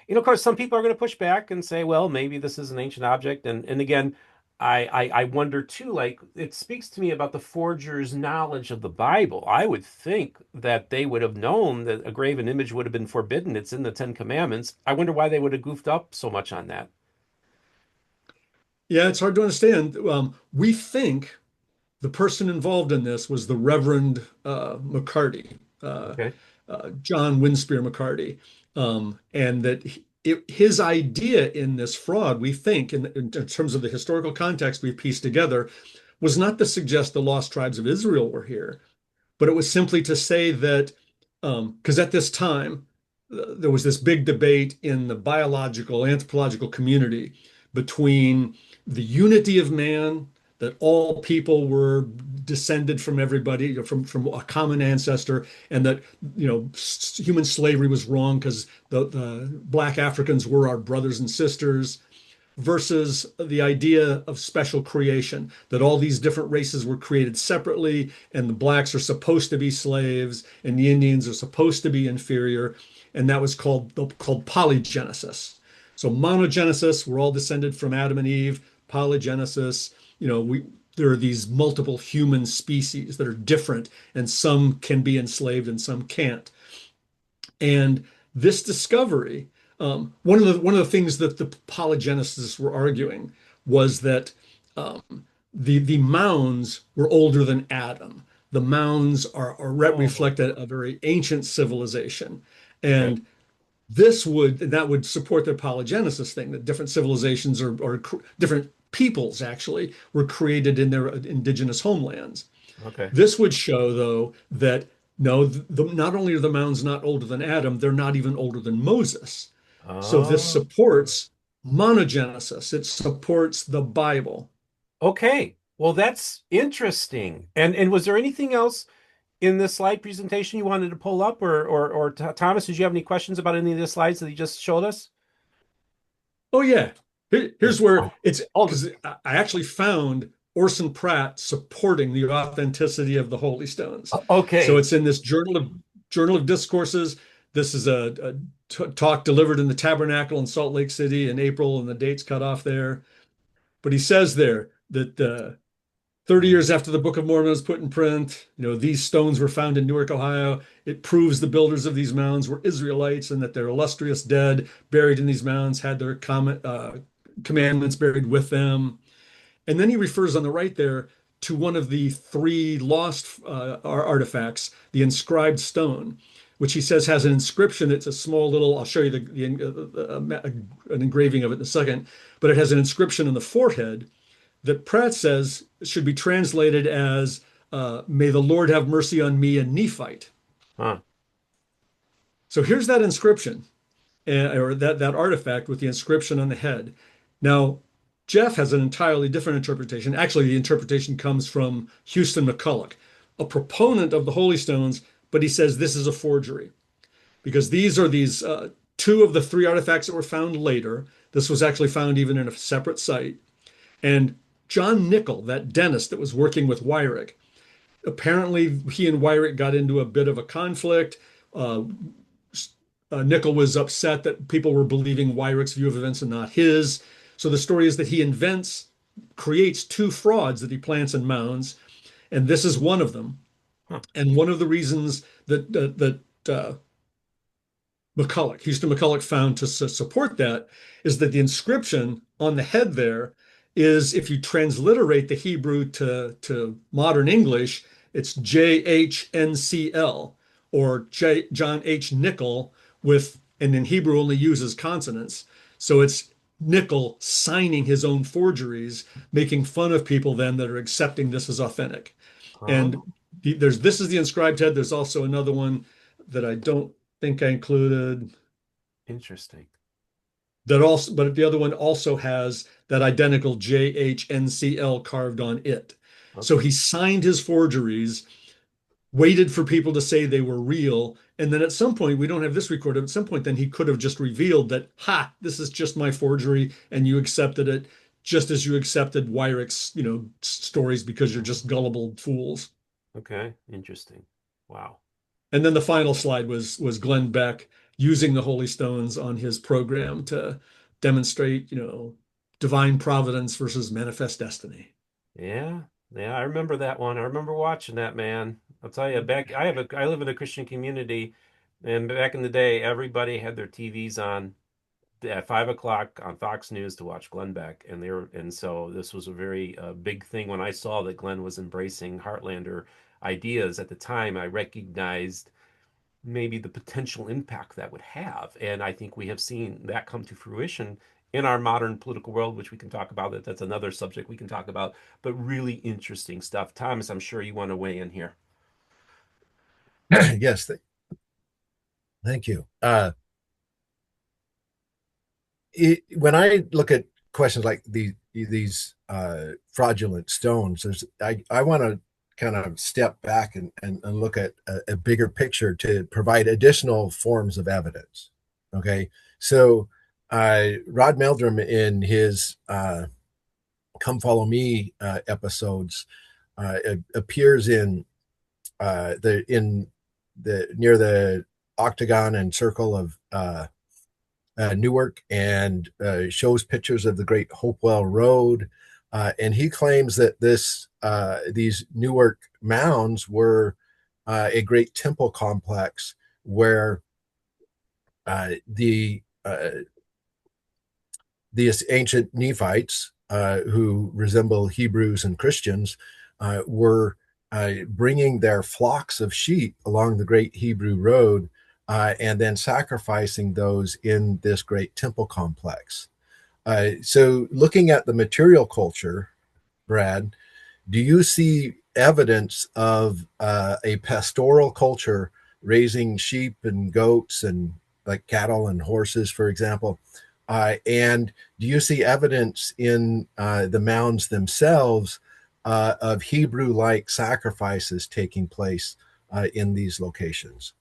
of course, some people are going to push back and say, well, maybe this is an ancient object, and again, I wonder too. Like, it speaks to me about the forger's knowledge of the Bible. I would think that they would have known that a graven image would have been forbidden. It's in the Ten Commandments. I wonder why they would have goofed up so much on that. Yeah, it's hard to understand. We think the person involved in this was the Reverend McCarty, Okay. John Winspear McCarty, and that his idea in this fraud, we think, in terms of the historical context we've pieced together, was not to suggest the lost tribes of Israel were here, but it was simply to say that, because at this time, there was this big debate in the biological, anthropological community between the unity of man, that all people were descended from everybody, from a common ancestor, and that human slavery was wrong because the Black Africans were our brothers and sisters, versus the idea of special creation, that all these different races were created separately, and the blacks are supposed to be slaves, and the Indians are supposed to be inferior, and that was called polygenesis. So monogenesis, we're all descended from Adam and Eve. Polygenesis, there are these multiple human species that are different, and some can be enslaved and some can't. And this discovery, one of the things that the polygenicists were arguing was that the mounds were older than Adam, the mounds Oh, reflect a very ancient civilization. okay. And that would support the apologenesis thing, that different civilizations or different peoples actually were created in their indigenous homelands. Okay. This would show, though, that no, not only are the mounds not older than Adam, they're not even older than Moses. So this Oh, supports monogenesis. It supports the Bible. okay. Well, that's interesting. And was there anything else in this slide presentation you wanted to pull up, or Thomas, did you have any questions about any of the slides that he just showed us? Oh yeah. Here's where Oh, it's oh, because I actually found Orson Pratt supporting the authenticity of the Holy Stones. So okay. it's in this Journal of Discourses. This is a talk delivered in the Tabernacle in Salt Lake City in April, and the date's cut off there. But he says there that 30 years after the Book of Mormon was put in print, these stones were found in Newark, Ohio. It proves the builders of these mounds were Israelites and that their illustrious dead buried in these mounds had their commandments buried with them. And then he refers on the right there to one of the three lost artifacts, the inscribed stone, which he says has an inscription. It's a small little, I'll show you an engraving of it in a second, but it has an inscription on the forehead that Pratt says should be translated as, may the Lord have mercy on me, a Nephite. Huh. So here's that inscription, or that artifact with the inscription on the head. Now, Jeff has an entirely different interpretation. Actually, the interpretation comes from Houston McCulloch, a proponent of the Holy Stones, but he says this is a forgery because these two of the three artifacts that were found later. This was actually found even in a separate site. And John Nickel, that dentist that was working with Wyrick, apparently he and Wyrick got into a bit of a conflict. Uh, Nickel was upset that people were believing Wyrick's view of events and not his. So the story is that he creates two frauds that he plants in mounds, and this is one of them. Huh. And one of the reasons that Houston McCulloch found to support that is that the inscription on the head there is, if you transliterate the Hebrew to modern English, it's JHNCL or John H. Nickel and in Hebrew only uses consonants. So it's Nickel signing his own forgeries, making fun of people then that are accepting this as authentic. And Oh, this is the inscribed head. There's also another one that I don't think I included interesting. that also, but the other one also has that identical JHNCL carved on it. So Okay. he signed his forgeries, waited for people to say they were real, and then at some point, we don't have this recorded, at some point, then he could have just revealed that, ha, this is just my forgery, and you accepted it, just as you accepted Wyrick's, stories because you're just gullible fools. Okay. Interesting. Wow. And then the final slide was Glenn Beck using the Holy Stones on his program to demonstrate, divine providence versus manifest destiny. Yeah. Yeah, I remember that one. I remember watching that, man. I'll tell you, I live in a Christian community, and back in the day, everybody had their TVs on at 5 o'clock on Fox News to watch Glenn Beck, and so this was a very big thing when I saw that Glenn was embracing Heartlander ideas at the time. I recognized maybe the potential impact that would have, and I think we have seen that come to fruition in our modern political world, which we can talk about. That's another subject we can talk about, but really interesting stuff. Thomas, I'm sure you want to weigh in here. Yes, thank you. When I look at questions like these fraudulent stones, I want to kind of step back and look at a bigger picture to provide additional forms of evidence. Okay, so Rod Meldrum in his "Come Follow Me" episodes appears in the near the octagon and circle of Newark and shows pictures of the Great Hopewell Road. And he claims that these Newark mounds were a great temple complex where these ancient Nephites, who resemble Hebrews and Christians, were bringing their flocks of sheep along the Great Hebrew Road and then sacrificing those in this great temple complex. So, looking at the material culture, Brad, do you see evidence of a pastoral culture raising sheep and goats and like cattle and horses, for example? And do you see evidence in the mounds themselves of Hebrew like sacrifices taking place in these locations?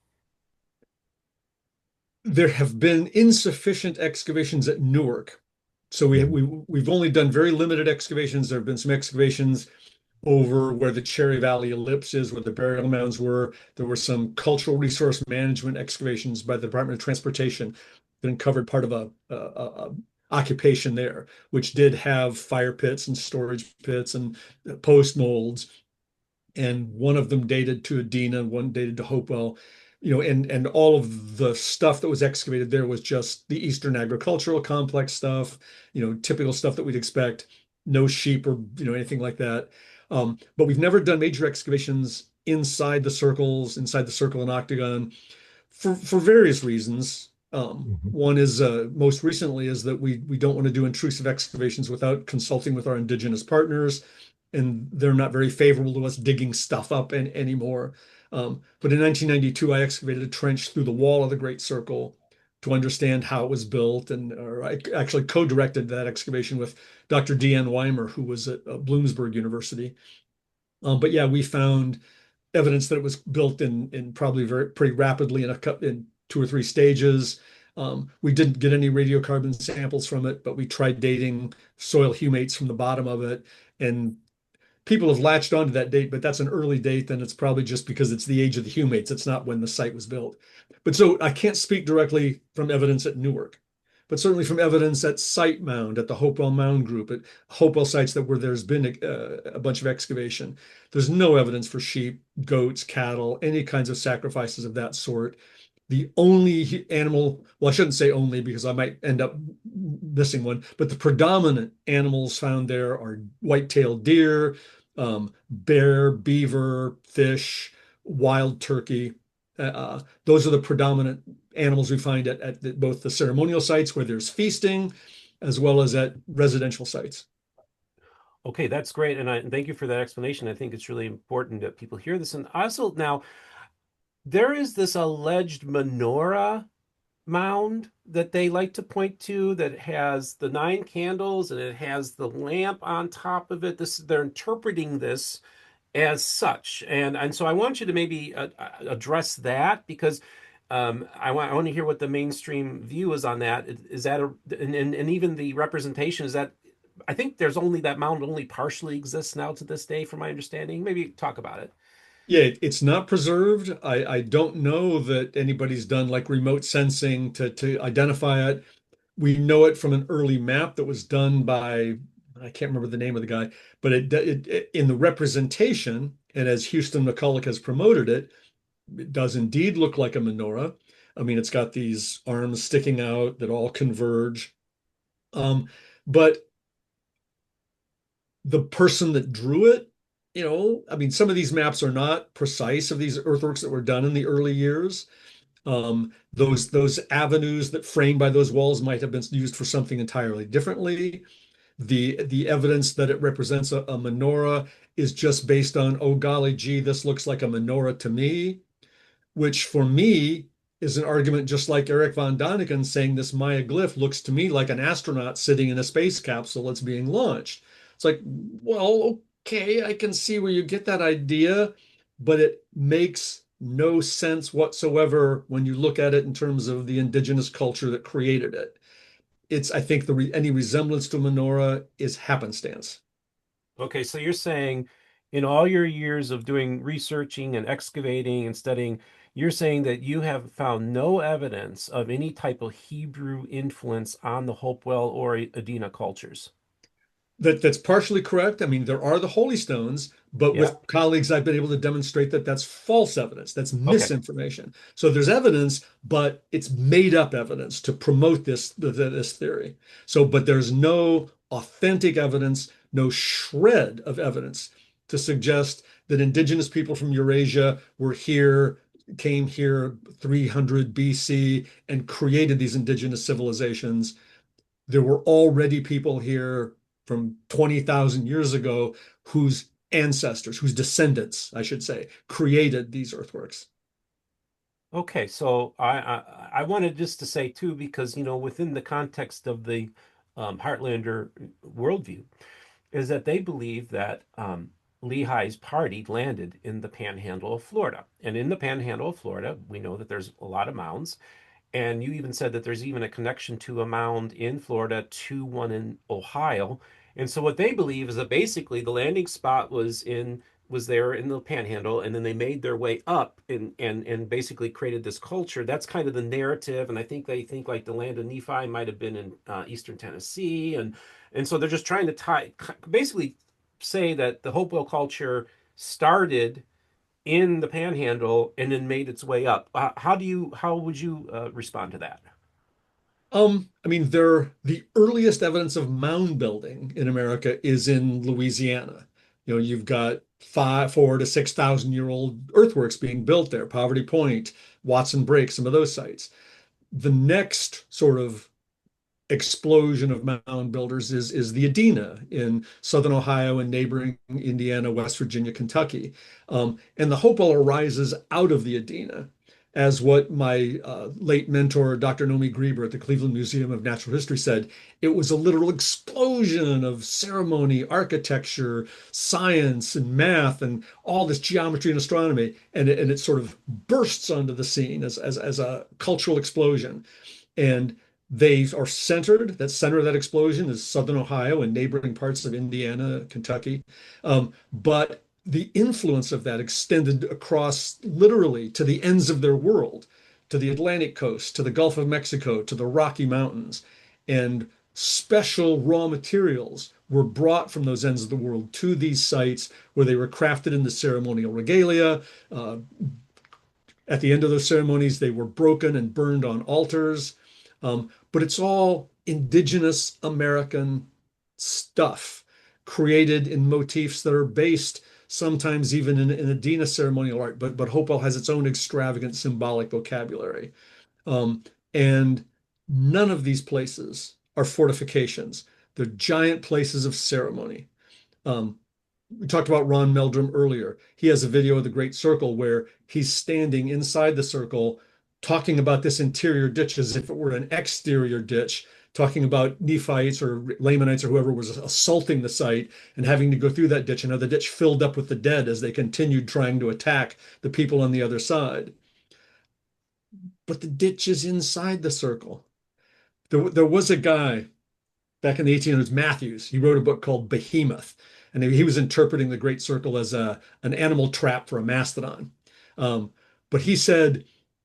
There have been insufficient excavations at Newark. So we've only done very limited excavations. There have been some excavations over where the Cherry Valley Ellipse is, where the burial mounds were. There were some cultural resource management excavations by the Department of Transportation that uncovered part of a occupation there, which did have fire pits and storage pits and post molds. And one of them dated to Adena, and one dated to Hopewell. And all of the stuff that was excavated there was just the Eastern agricultural complex stuff, typical stuff that we'd expect, no sheep or anything like that. But we've never done major excavations inside the circles, inside the circle and octagon for various reasons. Mhm. One is most recently is that we don't want to do intrusive excavations without consulting with our indigenous partners, and they're not very favorable to us digging stuff up anymore. But in 1992, I excavated a trench through the wall of the Great Circle to understand how it was built, and or I actually co-directed that excavation with Dr. Deanne Weimer, who was at Bloomsburg University. But yeah, we found evidence that it was built in probably pretty rapidly in 2 or 3 stages. We didn't get any radiocarbon samples from it, but we tried dating soil humates from the bottom of it, and people have latched onto that date, but that's an early date, then it's probably just because it's the age of the humates. It's not when the site was built. But so I can't speak directly from evidence at Newark, but certainly from evidence at Site Mound, at the Hopewell Mound Group, at Hopewell sites that where there's been a bunch of excavation. There's no evidence for sheep, goats, cattle, any kinds of sacrifices of that sort. The only animal, well, I shouldn't say only because I might end up missing one, but the predominant animals found there are white-tailed deer, bear, beaver, fish, wild turkey. Those are the predominant animals we find at both the ceremonial sites where there's feasting, as well as at residential sites. Okay, that's great. And thank you for that explanation. I think it's really important that people hear this. And also now, there is this alleged menorah mound that they like to point to that has the 9 candles and it has the lamp on top of it. They're interpreting this as such, and so I want you to maybe address that because I want to hear what the mainstream view is on that. Is that and even the representation is that I think there's only that mound only partially exists now to this day, from my understanding. Maybe talk about it. Yeah, it's not preserved. I don't know that anybody's done like remote sensing to identify it. We know it from an early map that was done by, I can't remember the name of the guy, but it in the representation, and as Houston McCulloch has promoted it, it does indeed look like a menorah. I mean, it's got these arms sticking out that all converge. But the person that drew it, I mean, some of these maps are not precise of these earthworks that were done in the early years. Those avenues that framed by those walls might have been used for something entirely differently. The evidence that it represents a menorah is just based on, oh golly gee, this looks like a menorah to me, which for me is an argument just like Eric von Daniken saying this Maya glyph looks to me like an astronaut sitting in a space capsule that's being launched. It's like, well, okay, I can see where you get that idea, but it makes no sense whatsoever when you look at it in terms of the indigenous culture that created it. I think any resemblance to menorah is happenstance. Okay, so you're saying in all your years of doing researching and excavating and studying, you're saying that you have found no evidence of any type of Hebrew influence on the Hopewell or Adena cultures. That's partially correct. I mean, there are the holy stones, but Yeah. with colleagues, I've been able to demonstrate that that's false evidence. That's Okay. misinformation. So there's evidence, but it's made up evidence to promote this theory. But there's no authentic evidence, no shred of evidence to suggest that indigenous people from Eurasia were here, came here 300 BC and created these indigenous civilizations. There were already people here from 20,000 years ago whose ancestors, whose descendants, I should say, created these earthworks. Okay, so I wanted just to say too, because within the context of the Heartlander worldview, is that they believe that Lehi's party landed in the Panhandle of Florida, and in the Panhandle of Florida, we know that there's a lot of mounds, and you even said that there's even a connection to a mound in Florida to one in Ohio. And so what they believe is that basically the landing spot was there in the Panhandle, and then they made their way up and basically created this culture. That's kind of the narrative, and I think they think like the land of Nephi might have been in eastern Tennessee, and so they're just trying to basically say that the Hopewell culture started in the Panhandle and then made its way up. How would you respond to that? I mean, the earliest evidence of mound building in America is in Louisiana. You've got 4 to 6,000 year old earthworks being built there, Poverty Point, Watson Brake, some of those sites. The next sort of explosion of mound builders is the Adena in southern Ohio and neighboring Indiana, West Virginia, Kentucky. And the Hopewell arises out of the Adena as what my late mentor, Dr. Nomi Grieber at the Cleveland Museum of Natural History said. It was a literal explosion of ceremony, architecture, science, and math, and all this geometry and astronomy. And it sort of bursts onto the scene as a cultural explosion. And they are centered. That center of that explosion is southern Ohio and neighboring parts of Indiana, Kentucky. But the influence of that extended across literally to the ends of their world, to the Atlantic coast, to the Gulf of Mexico, to the Rocky Mountains. And special raw materials were brought from those ends of the world to these sites where they were crafted into ceremonial regalia. At the end of those ceremonies, they were broken and burned on altars. But it's all indigenous American stuff created in motifs that are based sometimes even in Adena ceremonial art, but Hopewell has its own extravagant symbolic vocabulary. And none of these places are fortifications. They're giant places of ceremony. We talked about Ron Meldrum earlier. He has a video of the Great Circle where he's standing inside the circle talking about this interior ditch as if it were an exterior ditch, talking about Nephites or Lamanites or whoever was assaulting the site and having to go through that ditch and how the ditch filled up with the dead as they continued trying to attack the people on the other side. But the ditch is inside the circle. There was a guy back in the 1800s, Matthews. He wrote a book called Behemoth, and he was interpreting the Great Circle as an animal trap for a mastodon. But he said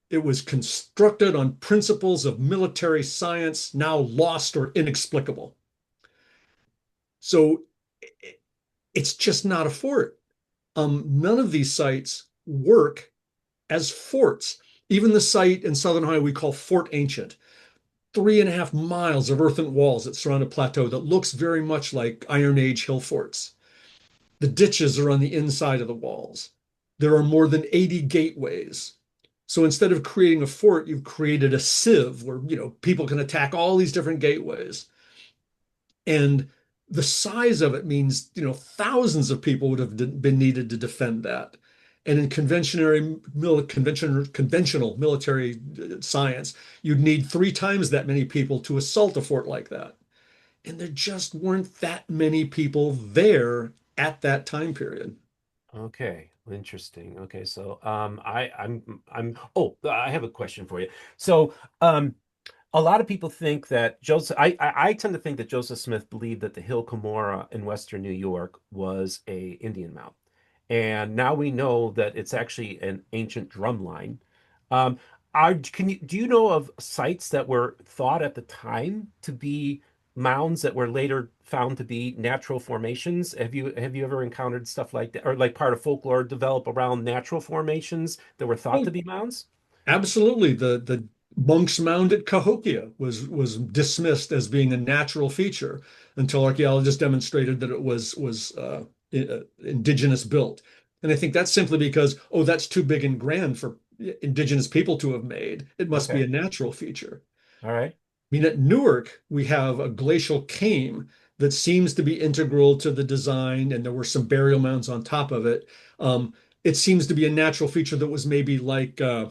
it was constructed on principles of military science now lost or inexplicable. So it's just not a fort. None of these sites work as forts. Even the site in southern Ohio we call Fort Ancient, 3.5 miles of earthen walls that surround a plateau that looks very much like Iron Age hill forts. The ditches are on the inside of the walls. There are more than 80 gateways. So instead of creating a fort, you've created a sieve where people can attack all these different gateways. And the size of it means thousands of people would have been needed to defend that. And in conventional military science, you'd need 3 times that many people to assault a fort like that. And there just weren't that many people there at that time period. Okay, interesting. Okay, so I have a question for you. So a lot of people think that I tend to think that Joseph Smith believed that the Hill Cumorah in Western New York was a Indian mount. And now we know that it's actually an ancient drum line. Um, do you know of sites that were thought at the time to be mounds that were later found to be natural formations? Have you ever encountered stuff like that, or like part of folklore develop around natural formations that were thought to Oh, be mounds? absolutely. The Monk's Mound at Cahokia was dismissed as being a natural feature until archaeologists demonstrated that it was indigenous built. And I think that's simply because, oh, that's too big and grand for indigenous people to have made. It must be Okay. a natural feature. All right. I mean, at Newark, we have a glacial came that seems to be integral to the design, and there were some burial mounds on top of it. It seems to be a natural feature that was maybe like uh,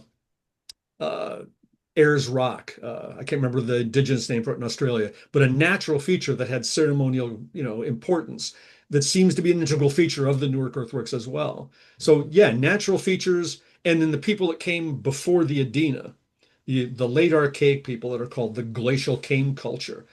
Ayers Rock. I can't remember the indigenous name for it in Australia, but a natural feature that had ceremonial, importance that seems to be an integral feature of the Newark earthworks as well. So yeah, natural features, and then the people that came before the Adena, the late archaic people that are called the glacial came culture,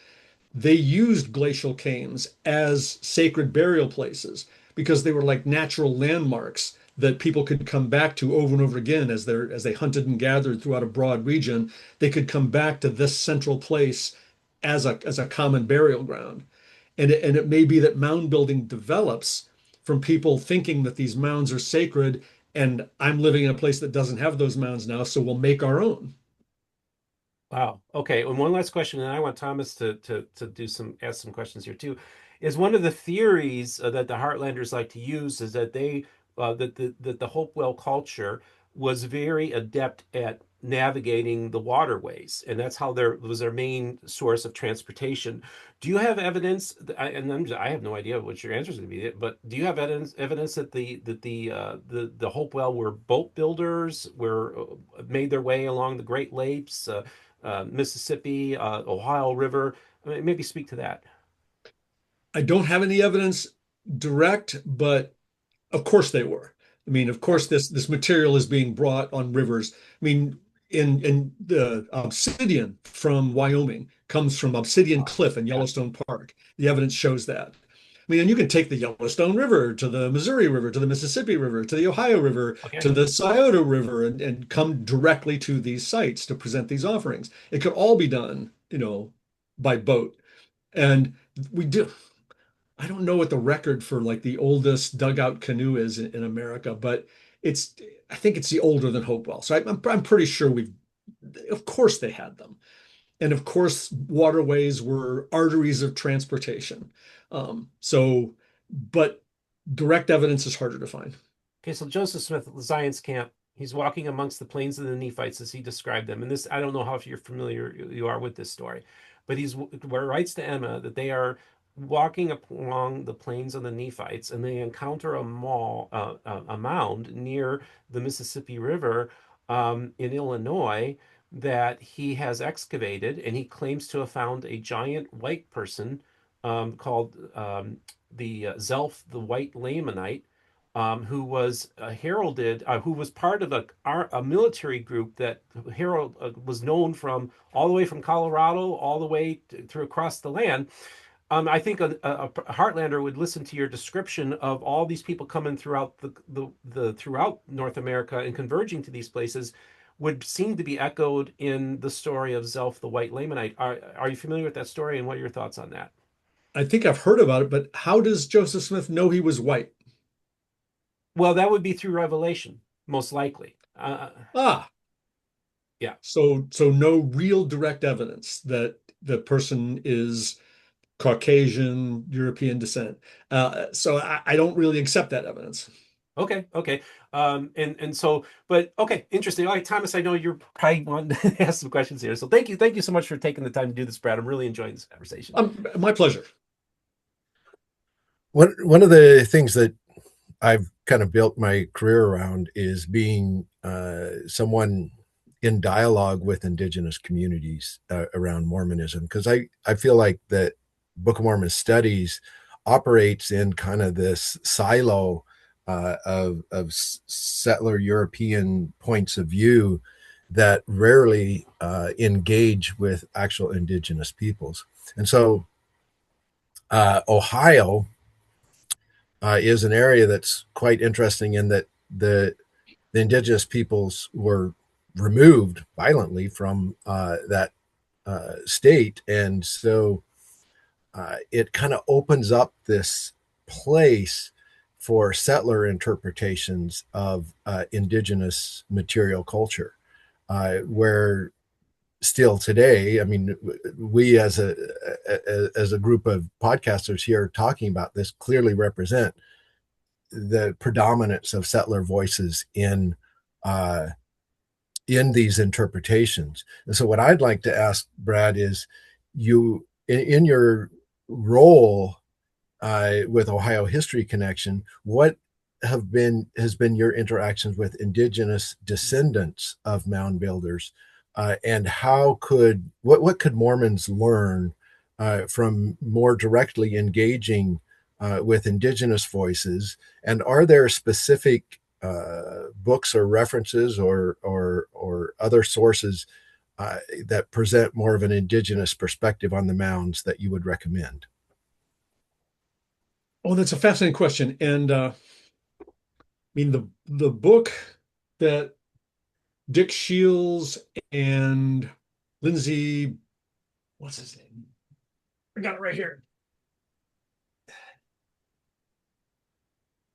they used glacial cames as sacred burial places because they were like natural landmarks that people could come back to over and over again as they hunted and gathered throughout a broad region. They could come back to this central place as a common burial ground. And it may be that mound building develops from people thinking that these mounds are sacred, and I'm living in a place that doesn't have those mounds now, so we'll make our own. Wow. Okay. And one last question, and I want Thomas to do some ask some questions here too. Is one of the theories that the Heartlanders like to use is that the Hopewell culture was very adept at navigating the waterways, and that's how there was their main source of transportation. Do you have evidence? I have no idea what your answer is going to be, but do you have evidence that the Hopewell were boat builders, were made their way along the Great Lakes? Mississippi, Ohio River. I mean, maybe speak to that. I don't have any evidence direct, but of course they were. I mean, of Okay. course this material is being brought on rivers. I mean, in the obsidian from Wyoming comes from Obsidian Wow. Cliff in Yeah. Yellowstone Park. The evidence shows that. I mean, and you can take the Yellowstone River to the Missouri River, to the Mississippi River, to the Ohio River, Okay. to the Scioto River, and come directly to these sites to present these offerings. It could all be done, by boat. And we do. I don't know what the record for like the oldest dugout canoe is in America, but it's I think it's the older than Hopewell. So I'm pretty sure of course they had them. And of course waterways were arteries of transportation. But direct evidence is harder to find. Okay, so Joseph Smith at the Zion's camp, he's walking amongst the plains of the Nephites as he described them. And this, I don't know how if you're familiar you are with this story, but he's where writes to Emma that they are walking along the plains of the Nephites and they encounter a mound near the Mississippi River in Illinois that he has excavated, and he claims to have found a giant white person called the Zelph the White Lamanite, who was heralded, who was part of a military group that herald was known from all the way from Colorado all the way through across the land. I think a Heartlander would listen to your description of all these people coming throughout the throughout North America and converging to these places would seem to be echoed in the story of Zelph the White Lamanite. Are you familiar with that story, and what are your thoughts on that? I think I've heard about it, but how does Joseph Smith know he was white? Well, that would be through revelation, most likely. Ah, Yeah. so no real direct evidence that the person is Caucasian, European descent. So I don't really accept that evidence. Okay, okay. And so, but okay, interesting. All right, Thomas, I know you're probably wanting to ask some questions here. So thank you so much for taking the time to do this, Brad. I'm really enjoying this conversation. My pleasure. One of the things that I've kind of built my career around is being someone in dialogue with indigenous communities around Mormonism, because I feel like that Book of Mormon studies operates in kind of this silo of settler European points of view that rarely engage with actual indigenous peoples. And so Ohio is an area that's quite interesting in that the indigenous peoples were removed violently from that state. And so it kind of opens up this place for settler interpretations of indigenous material culture, where still today, I mean, we as a group of podcasters here talking about this clearly represent the predominance of settler voices uh, in these interpretations. And so, what I'd like to ask Brad is, in your role with Ohio History Connection, what has been your interactions with indigenous descendants of mound builders, and what could Mormons learn from more directly engaging with indigenous voices? And are there specific books or references or other sources that present more of an indigenous perspective on the mounds that you would recommend? Oh, that's a fascinating question. And I mean, the book that Dick Shields and Lindsay, what's his name? I got it right here.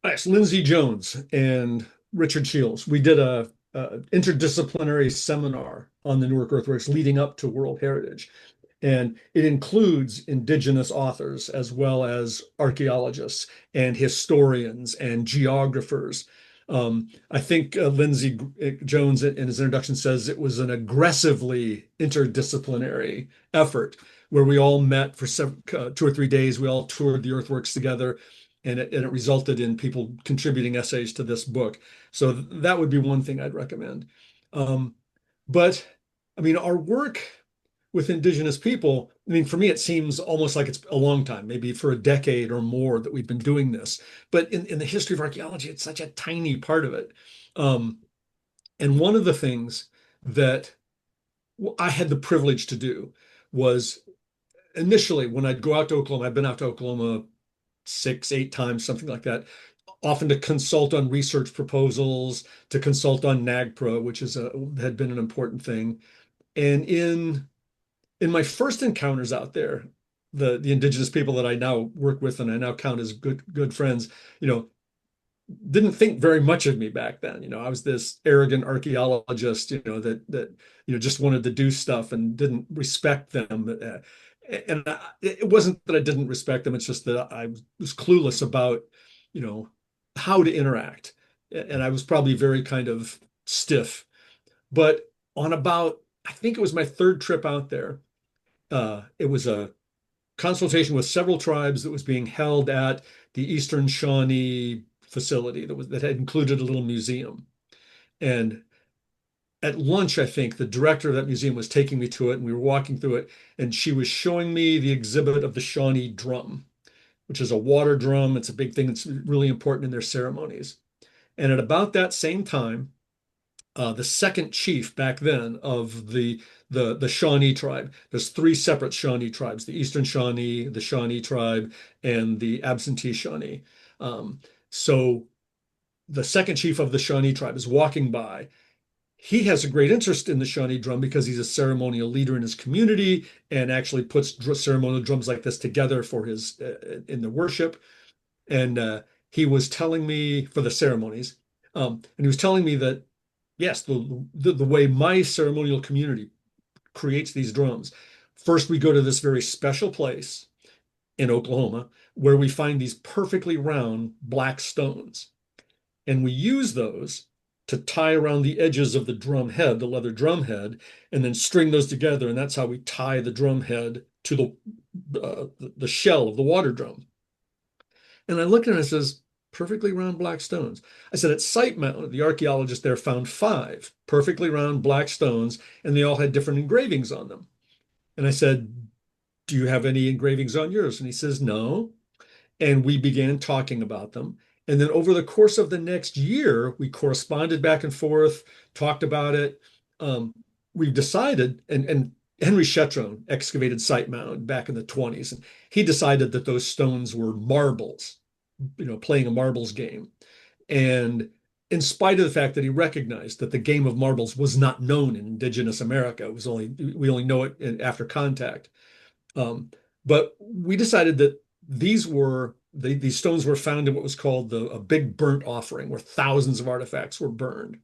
Yes, Lindsay Jones and Richard Shields. We did a interdisciplinary seminar on the Newark earthworks leading up to World Heritage. And it includes indigenous authors as well as archaeologists and historians and geographers. I think Lindsay Jones in his introduction says it was an aggressively interdisciplinary effort where we all met for 2 or 3 days. We all toured the earthworks together, and it resulted in people contributing essays to this book. So that would be one thing I'd recommend. Um, but I mean, our work with indigenous people, I mean, for me, it seems almost like it's a long time, maybe for a decade or more that we've been doing this. But in the history of archaeology, it's such a tiny part of it. Um, and one of the things that I had the privilege to do was initially when I'd go out to Oklahoma, I've been out to Oklahoma 6, 8 times, something like that, often to consult on research proposals, to consult on NAGPRA, which had been an important thing. And in my first encounters out there, the indigenous people that I now work with and I now count as good friends, you know, didn't think very much of me back then. You know, I was this arrogant archaeologist, you know, that just wanted to do stuff and didn't respect them. And it wasn't that I didn't respect them; it's just that I was clueless about, how to interact, and I was probably very kind of stiff. But on about, I think it was my third trip out there. It was a consultation with several tribes that was being held at the Eastern Shawnee facility that had included a little museum. And at lunch, I think the director of that museum was taking me to it, and we were walking through it, and she was showing me the exhibit of the Shawnee drum, which is a water drum. It's a big thing. It's really important in their ceremonies. And at about that same time, the second chief back then of the Shawnee tribe. There's three separate Shawnee tribes: the Eastern Shawnee, the Shawnee tribe, and the absentee Shawnee. So the second chief of the Shawnee tribe is walking by. He has a great interest in the Shawnee drum because he's a ceremonial leader in his community and actually puts ceremonial drums like this together for his in the worship. And he was telling me for the ceremonies, and he was telling me that yes, the way my ceremonial community creates these drums. First, we go to this very special place in Oklahoma where we find these perfectly round black stones. And we use those to tie around the edges of the drum head, the leather drum head, and then string those together. And that's how we tie the drum head to the shell of the water drum. And I looked at it and it says, perfectly round black stones. I said, at Site Mountain, the archaeologist there found 5 perfectly round black stones, and they all had different engravings on them. And I said, do you have any engravings on yours? And he says, no. And we began talking about them. And then over the course of the next year, we corresponded back and forth, talked about it. We've decided, and Henry Shetron excavated Site Mound back in the 20s, and he decided that those stones were marbles, playing a marbles game. And in spite of the fact that he recognized that the game of marbles was not known in Indigenous America, we only know it after contact. But we decided that these stones were found in what was called a big burnt offering, where thousands of artifacts were burned.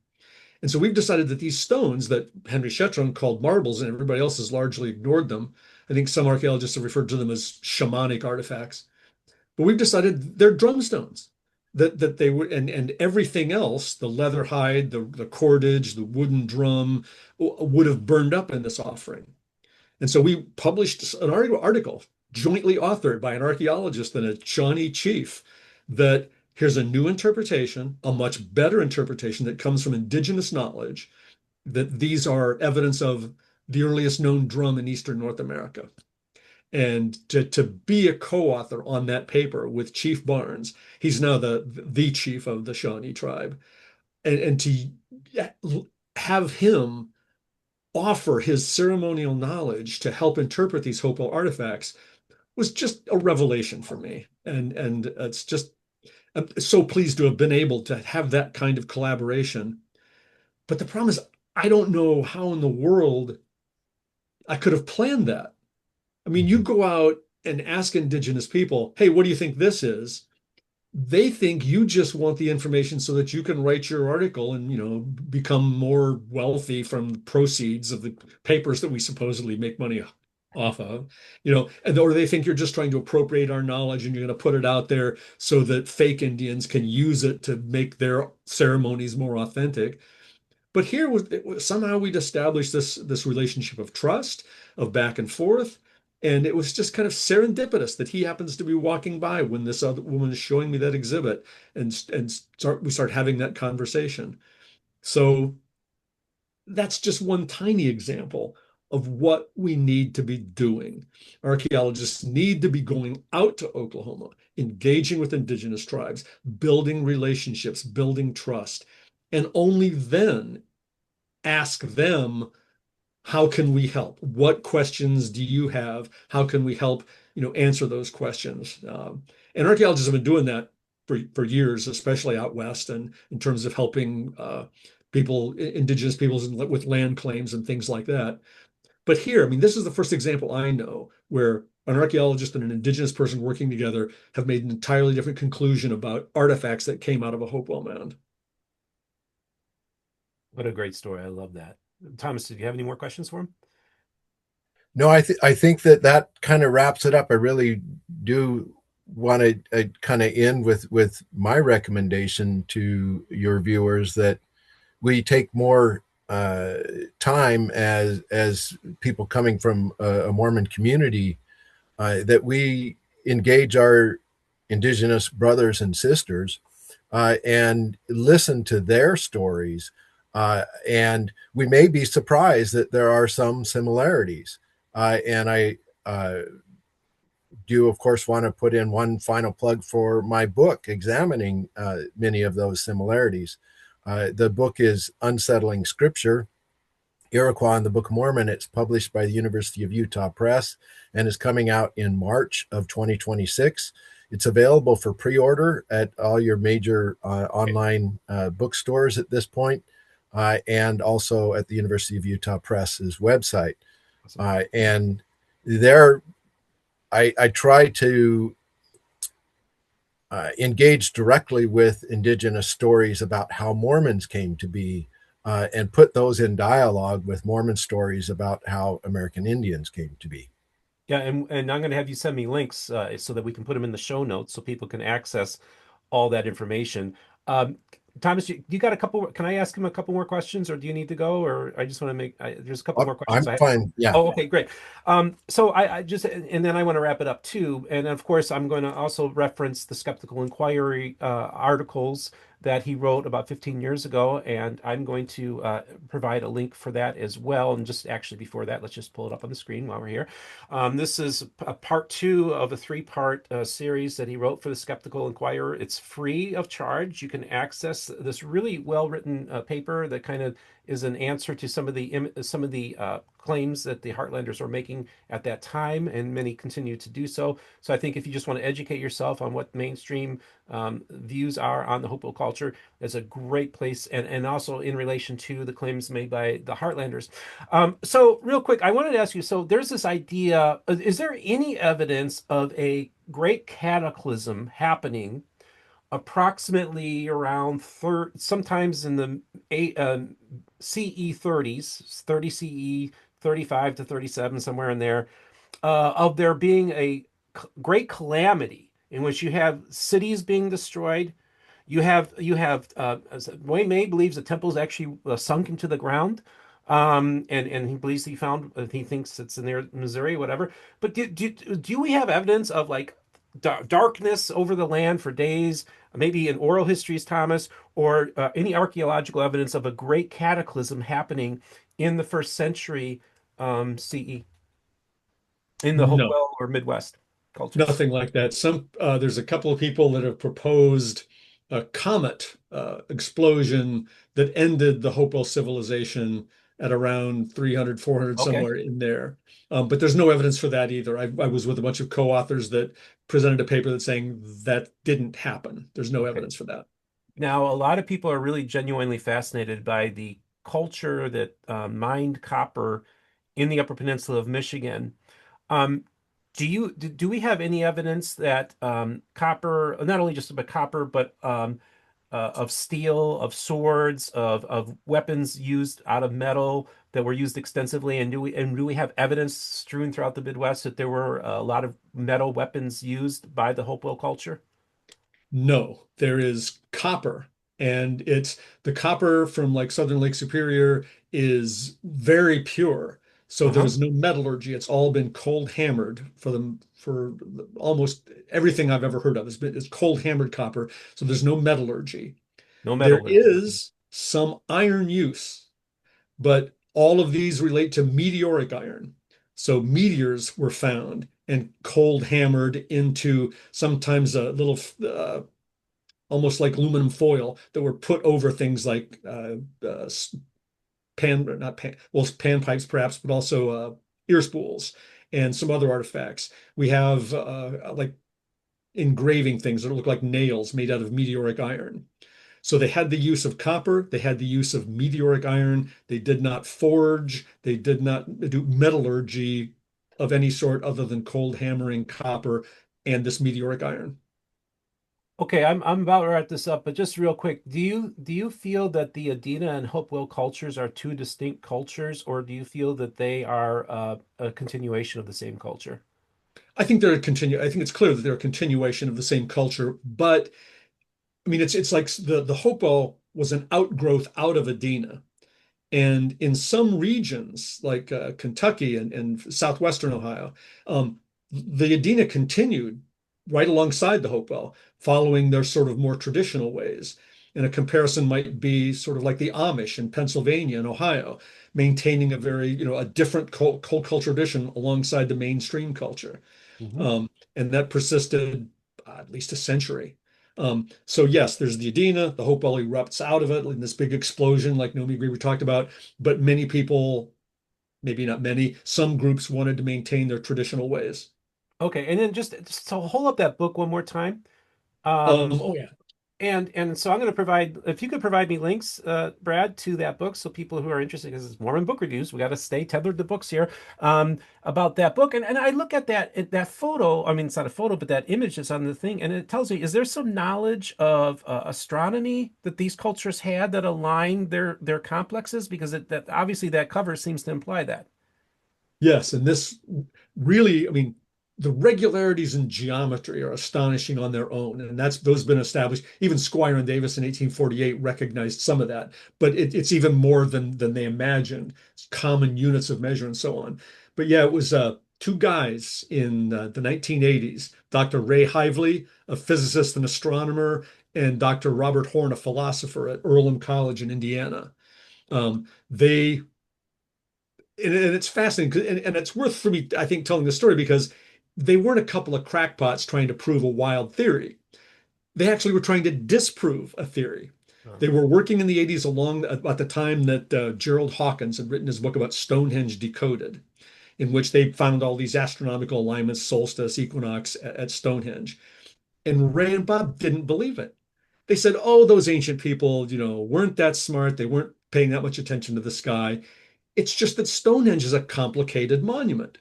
And so we've decided that these stones that Henry Shetron called marbles, and everybody else has largely ignored them. I think some archaeologists have referred to them as shamanic artifacts. But we've decided they're drum stones. that they would, and everything else, the leather hide, the cordage, the wooden drum, would have burned up in this offering. And so we published an article jointly authored by an archaeologist and a Shawnee chief that here's a new interpretation, a much better interpretation that comes from indigenous knowledge, that these are evidence of the earliest known drum in Eastern North America. And to be a co-author on that paper with Chief Barnes, he's now the chief of the Shawnee tribe, and to have him offer his ceremonial knowledge to help interpret these Hopewell artifacts was just a revelation for me. And it's just, I'm so pleased to have been able to have that kind of collaboration. But the problem is, I don't know how in the world I could have planned that. I mean, you Mhm. go out and ask indigenous people, hey, what do you think this is? They think you just want the information so that you can write your article and, become more wealthy from proceeds of the papers that we supposedly make money off of, and or they think you're just trying to appropriate our knowledge and you're going to put it out there so that fake Indians can use it to make their ceremonies more authentic. But here somehow we'd established this relationship of trust, of back and forth, and it was just kind of serendipitous that he happens to be walking by when this other woman is showing me that exhibit, and we start having that conversation. So that's just one tiny example of what we need to be doing. Archaeologists need to be going out to Oklahoma, engaging with indigenous tribes, building relationships, building trust, and only then ask them, how can we help? What questions do you have? How can we help, answer those questions? And archaeologists have been doing that for years, especially out west, and in terms of helping indigenous peoples with land claims and things like that. But here, I mean, this is the first example I know where an archaeologist and an indigenous person working together have made an entirely different conclusion about artifacts that came out of a Hopewell mound. What a great story. I love that. Thomas, did you have any more questions for him? No, I think that kind of wraps it up. I really do want to kind of end with my recommendation to your viewers that we take more time as people coming from a Mormon community, that we engage our indigenous brothers and sisters, and listen to their stories. And we may be surprised that there are some similarities. And I do, of course, want to put in one final plug for my book, examining many of those similarities. The book is Unsettling Scripture, Iroquois and the Book of Mormon. It's published by the University of Utah Press and is coming out in March of 2026. It's available for pre-order at all your major online bookstores at this point, and also at the University of Utah Press's website. Awesome. And there, I try to engage directly with indigenous stories about how Mormons came to be, and put those in dialogue with Mormon stories about how American Indians came to be. Yeah, and I'm going to have you send me links so that we can put them in the show notes so people can access all that information. Um, Thomas, you got a couple? Can I ask him a couple more questions, or do you need to go? Or I just want to there's a couple more questions I'm I have. fine. Yeah. Oh, okay, great. So I just, and then I want to wrap it up too. And of course, I'm going to also reference the Skeptical Inquiry articles that he wrote about 15 years ago, and I'm going to provide a link for that as well. And just actually before that, let's just pull it up on the screen while we're here. This is a part two of a three-part series that he wrote for the Skeptical Inquirer. It's free of charge. You can access this really well-written paper that kind of is an answer to some of the claims that the Heartlanders were making at that time, and many continue to do so. So I think if you just want to educate yourself on what mainstream views are on the Hopewell culture, it's a great place, and also in relation to the claims made by the Heartlanders. So real quick, I wanted to ask you, so there's this idea, is there any evidence of a great cataclysm happening approximately around sometimes in the CE 30s, 30 CE, 35 to 37, somewhere in there, of there being a great calamity in which you have cities being destroyed, Wayne May believes the temple is actually sunk into the ground, and he believes he thinks it's near Missouri, whatever. But do we have evidence of like darkness over the land for days? Maybe in oral histories, Thomas, or any archaeological evidence of a great cataclysm happening in the first century CE in the No, Hopewell or Midwest cultures? nothing like that. There's a couple of people that have proposed a comet explosion that ended the Hopewell civilization at around 300, 400, Okay. somewhere in there. But there's no evidence for that either. I was with a bunch of co-authors that presented a paper that's saying that didn't happen. There's no Okay. evidence for that. Now, a lot of people are really genuinely fascinated by the culture that mined copper in the Upper Peninsula of Michigan. Um, do we have any evidence that copper, not only just about copper, but of steel, of swords, of weapons used out of metal that were used extensively? And do we have evidence strewn throughout the Midwest that there were a lot of metal weapons used by the Hopewell culture? No, there is copper, and it's the copper from like Southern Lake Superior is very pure. So Uh-huh. there's no metallurgy. It's all been cold hammered for almost everything I've ever heard of. It's cold hammered copper. So there's no metallurgy. No There metallurgy. Okay. is some iron use, but all of these relate to meteoric iron. So meteors were found and cold hammered into sometimes a little almost like aluminum foil that were put over things like not pan, well, pan pipes perhaps, but also ear spools and some other artifacts. We have like engraving things that look like nails made out of meteoric iron. So they had the use of copper, they had the use of meteoric iron. They did not forge, they did not do metallurgy of any sort other than cold hammering copper and this meteoric iron. Okay, I'm about to wrap this up, but just real quick, do you feel that the Adena and Hopewell cultures are two distinct cultures, or do you feel that they are a continuation of the same culture? I think it's clear that they're a continuation of the same culture, but I mean it's like the Hopewell was an outgrowth out of Adena. And in some regions, like Kentucky and southwestern Ohio, the Adena continued right alongside the Hopewell, following their sort of more traditional ways. And a comparison might be sort of like the Amish in Pennsylvania and Ohio, maintaining a very, a different cult culture tradition alongside the mainstream culture. Hmm. And that persisted at least a century. So yes, there's the Adena, the Hopewell erupts out of it in this big explosion, like Naomi Green we talked about. But many people, maybe not many, some groups wanted to maintain their traditional ways. Okay, and then just so hold up that book one more time. Um, Oh yeah. and so I'm going to provide, if you could provide me links, Brad, to that book, so people who are interested, because it's Mormon book reviews, we got to stay tethered to books here, about that book. And I look at that photo. I mean, it's not a photo, but that image that's on the thing, and it tells me, is there some knowledge of astronomy that these cultures had that aligned their complexes? Because that obviously that cover seems to imply that. Yes, and this really, I mean, the regularities in geometry are astonishing on their own, and those been established. Even Squire and Davis in 1848 recognized some of that, but it's even more than they imagined. It's common units of measure and so on. But yeah, it was two guys in the 1980s, Dr. Ray Hively, a physicist and astronomer, and Dr. Robert Horn, a philosopher at Earlham College in Indiana. They and it's fascinating and it's worth for me, I think, telling the story because they weren't a couple of crackpots trying to prove a wild theory. They actually were trying to disprove a theory. Oh. They were working in the 80s along at the time that Gerald Hawkins had written his book about Stonehenge Decoded, in which they found all these astronomical alignments, solstice, equinox at Stonehenge. And Ray and Bob didn't believe it. They said, oh, those ancient people, weren't that smart. They weren't paying that much attention to the sky. It's just that Stonehenge is a complicated monument.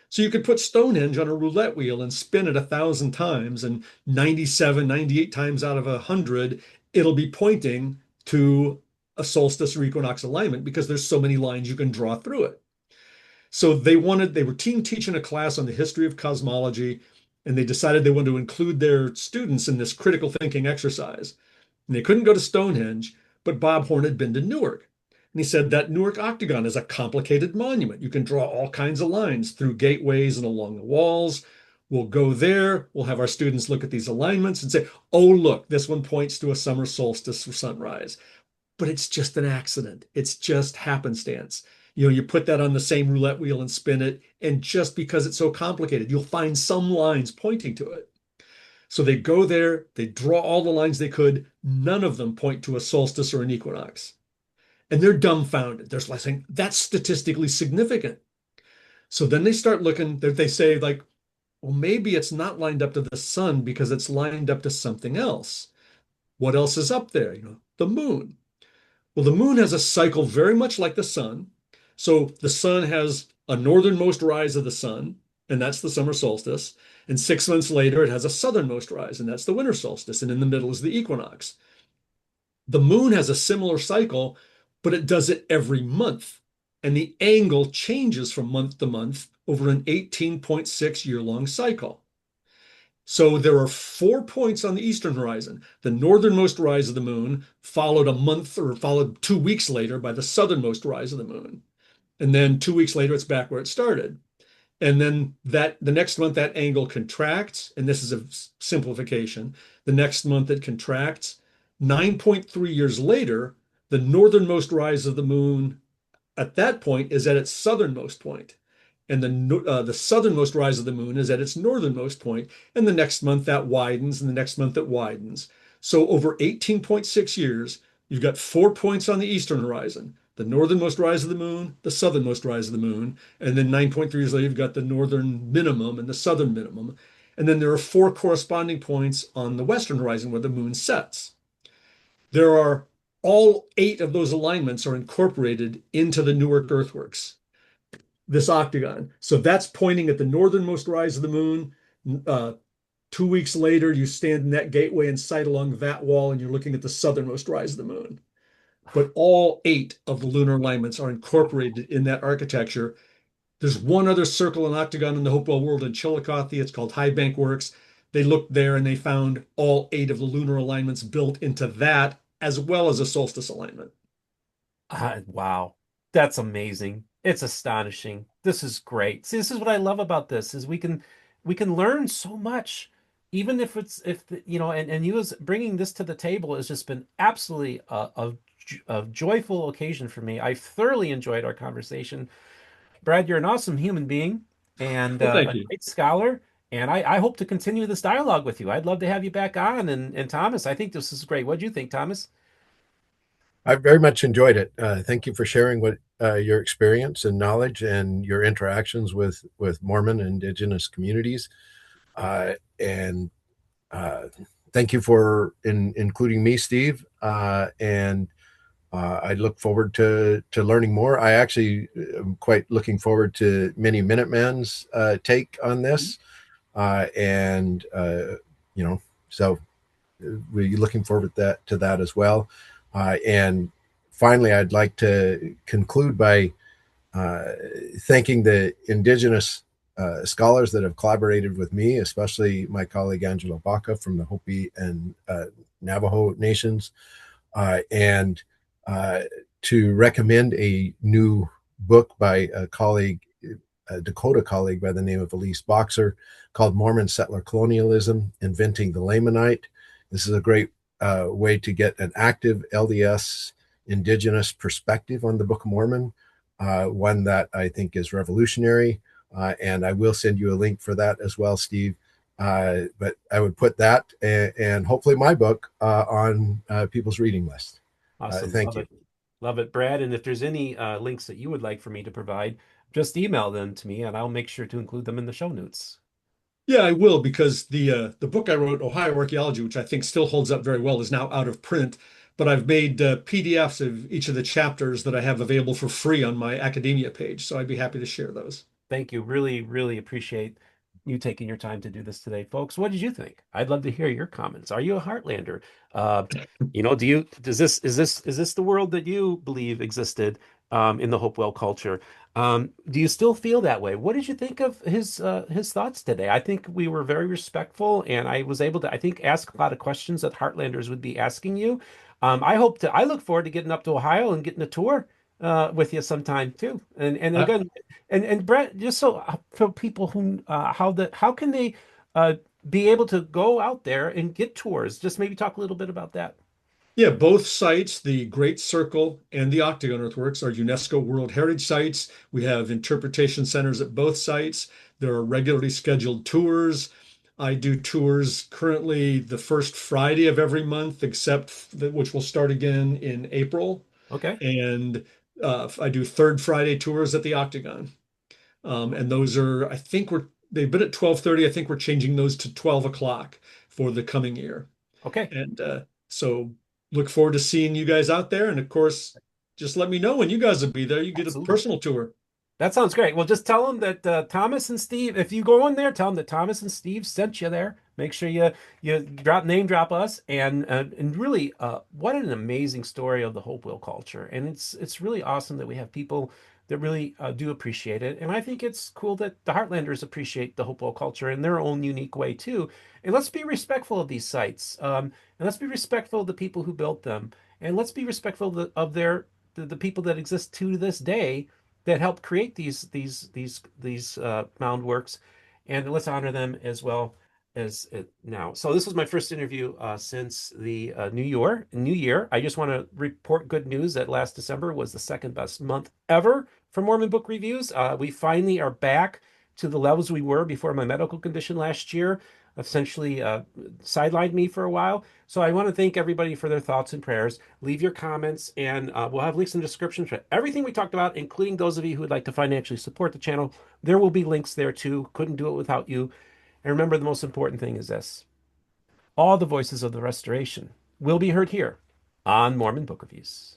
So you could put Stonehenge on a roulette wheel and spin it 1,000 times, and 97, 98 times out of 100, it'll be pointing to a solstice or equinox alignment because there's so many lines you can draw through it. So they were teaching a class on the history of cosmology, and they decided they wanted to include their students in this critical thinking exercise. And they couldn't go to Stonehenge, but Bob Horn had been to Newark. And he said that Newark octagon is a complicated monument. You can draw all kinds of lines through gateways and along the walls. We'll go there. We'll have our students look at these alignments and say, oh, look, this one points to a summer solstice or sunrise. But it's just an accident. It's just happenstance. You put that on the same roulette wheel and spin it. And just because it's so complicated, you'll find some lines pointing to it. So they go there, they draw all the lines they could. None of them point to a solstice or an equinox. And they're dumbfounded. They're like saying, that's statistically significant. So then they start looking, they say, like, well, maybe it's not lined up to the sun because it's lined up to something else. What else is up there? The moon. Well, the moon has a cycle very much like the sun. So the sun has a northernmost rise of the sun, and that's the summer solstice. And 6 months later, it has a southernmost rise, and that's the winter solstice. And in the middle is the equinox. The moon has a similar cycle, but it does it every month. And the angle changes from month to month over an 18.6-year-long cycle. So there are 4 points on the eastern horizon. The northernmost rise of the moon followed 2 weeks later by the southernmost rise of the moon. And then 2 weeks later, it's back where it started. And then the next month, that angle contracts. And this is a simplification. The next month, it contracts. 9.3 years later, the northernmost rise of the moon at that point is at its southernmost point. And the southernmost rise of the moon is at its northernmost point. And the next month that widens, and the next month it widens. So over 18.6 years, you've got 4 points on the eastern horizon, the northernmost rise of the moon, the southernmost rise of the moon. And then 9.3 years later, you've got the northern minimum and the southern minimum. And then there are 4 corresponding points on the western horizon where the moon sets. There are all 8 of those alignments are incorporated into the Newark earthworks, this octagon. So that's pointing at the northernmost rise of the moon. 2 weeks later, you stand in that gateway and sight along that wall, and you're looking at the southernmost rise of the moon. But all 8 of the lunar alignments are incorporated in that architecture. There's one other circle and octagon in the Hopewell world in Chillicothe. It's called High Bank Works. They looked there and they found all 8 of the lunar alignments built into that, as well as a solstice alignment. Wow, that's amazing. It's astonishing. This is great. See, this is what I love about this is we can learn so much, even if it's if the, and you as bringing this to the table has just been absolutely a joyful occasion for me. I thoroughly enjoyed our conversation. Brad, you're an awesome human being and Well, thank a you. great scholar. And I hope to continue this dialogue with you. I'd love to have you back on. And Thomas, I think this is great. What do you think, Thomas? I very much enjoyed it. Thank you for sharing what your experience and knowledge and your interactions with Mormon and Indigenous communities. And thank you for including me, Steve. And I look forward to learning more. I actually am quite looking forward to Many Minutemen's take on this. And so we're looking forward to that as well. And finally, I'd like to conclude by thanking the Indigenous scholars that have collaborated with me, especially my colleague Angela Baca from the Hopi and Navajo nations, and to recommend a new book by a colleague, a Dakota colleague by the name of Elise Boxer, called Mormon Settler Colonialism, Inventing the Lamanite. This is a great way to get an active LDS Indigenous perspective on the Book of Mormon, one that I think is revolutionary. And I will send you a link for that as well, Steve. But I would put that and hopefully my book on people's reading list. Awesome. Thank Love you. it. Love it, Brad. And if there's any links that you would like for me to provide, just email them to me and I'll make sure to include them in the show notes. Yeah, I will, because the book I wrote, Ohio Archaeology, which I think still holds up very well, is now out of print. But I've made PDFs of each of the chapters that I have available for free on my academia page. So I'd be happy to share those. Thank you. Really, really appreciate you taking your time to do this today, folks. What did you think? I'd love to hear your comments. Are you a Heartlander? Do you does this is this the world that you believe existed? in the Hopewell culture. Do you still feel that way? What did you think of his thoughts today? I think we were very respectful, and I was able to, I think, ask a lot of questions that Heartlanders would be asking you. I look forward to getting up to Ohio and getting a tour with you sometime too. And Uh, again, and Brett, just so for people who how can they uh, be able to go out there and get tours? Just maybe talk a little bit about that. Yeah, both sites, the Great Circle and the Octagon Earthworks, are UNESCO World Heritage Sites. We have interpretation centers at both sites. There are regularly scheduled tours. I do tours currently the first Friday of every month, which will start again in April. Okay. And I do third Friday tours at the Octagon. And those are, they've been at 12:30. I think we're changing those to 12 o'clock for the coming year. Okay. And so look forward to seeing you guys out there. And of course, just let me know when you guys will be there. You get a Absolutely. personal tour. That sounds great. Well, just tell them that Thomas and Steve, if you go in there, tell them that Thomas and Steve sent you there. Make sure you name drop us and really what an amazing story of the Hopewell culture. And it's really awesome that we have people that really do appreciate it. And I think it's cool that the Heartlanders appreciate the Hopewell culture in their own unique way too. And let's be respectful of these sites. And let's be respectful of the people who built them. And let's be respectful of the people that exist to this day that helped create these mound works, and let's honor them as well as now. So this was my first interview since the New Year. I just want to report good news that last December was the second best month ever for Mormon book reviews. We finally are back to the levels we were before my medical condition last year essentially sidelined me for a while. So I want to thank everybody for their thoughts and prayers. Leave your comments, and we'll have links in the description for everything we talked about, including those of you who would like to financially support the channel. There will be links there too. Couldn't do it without you. And remember, the most important thing is this: all the voices of the restoration will be heard here on Mormon Book Reviews.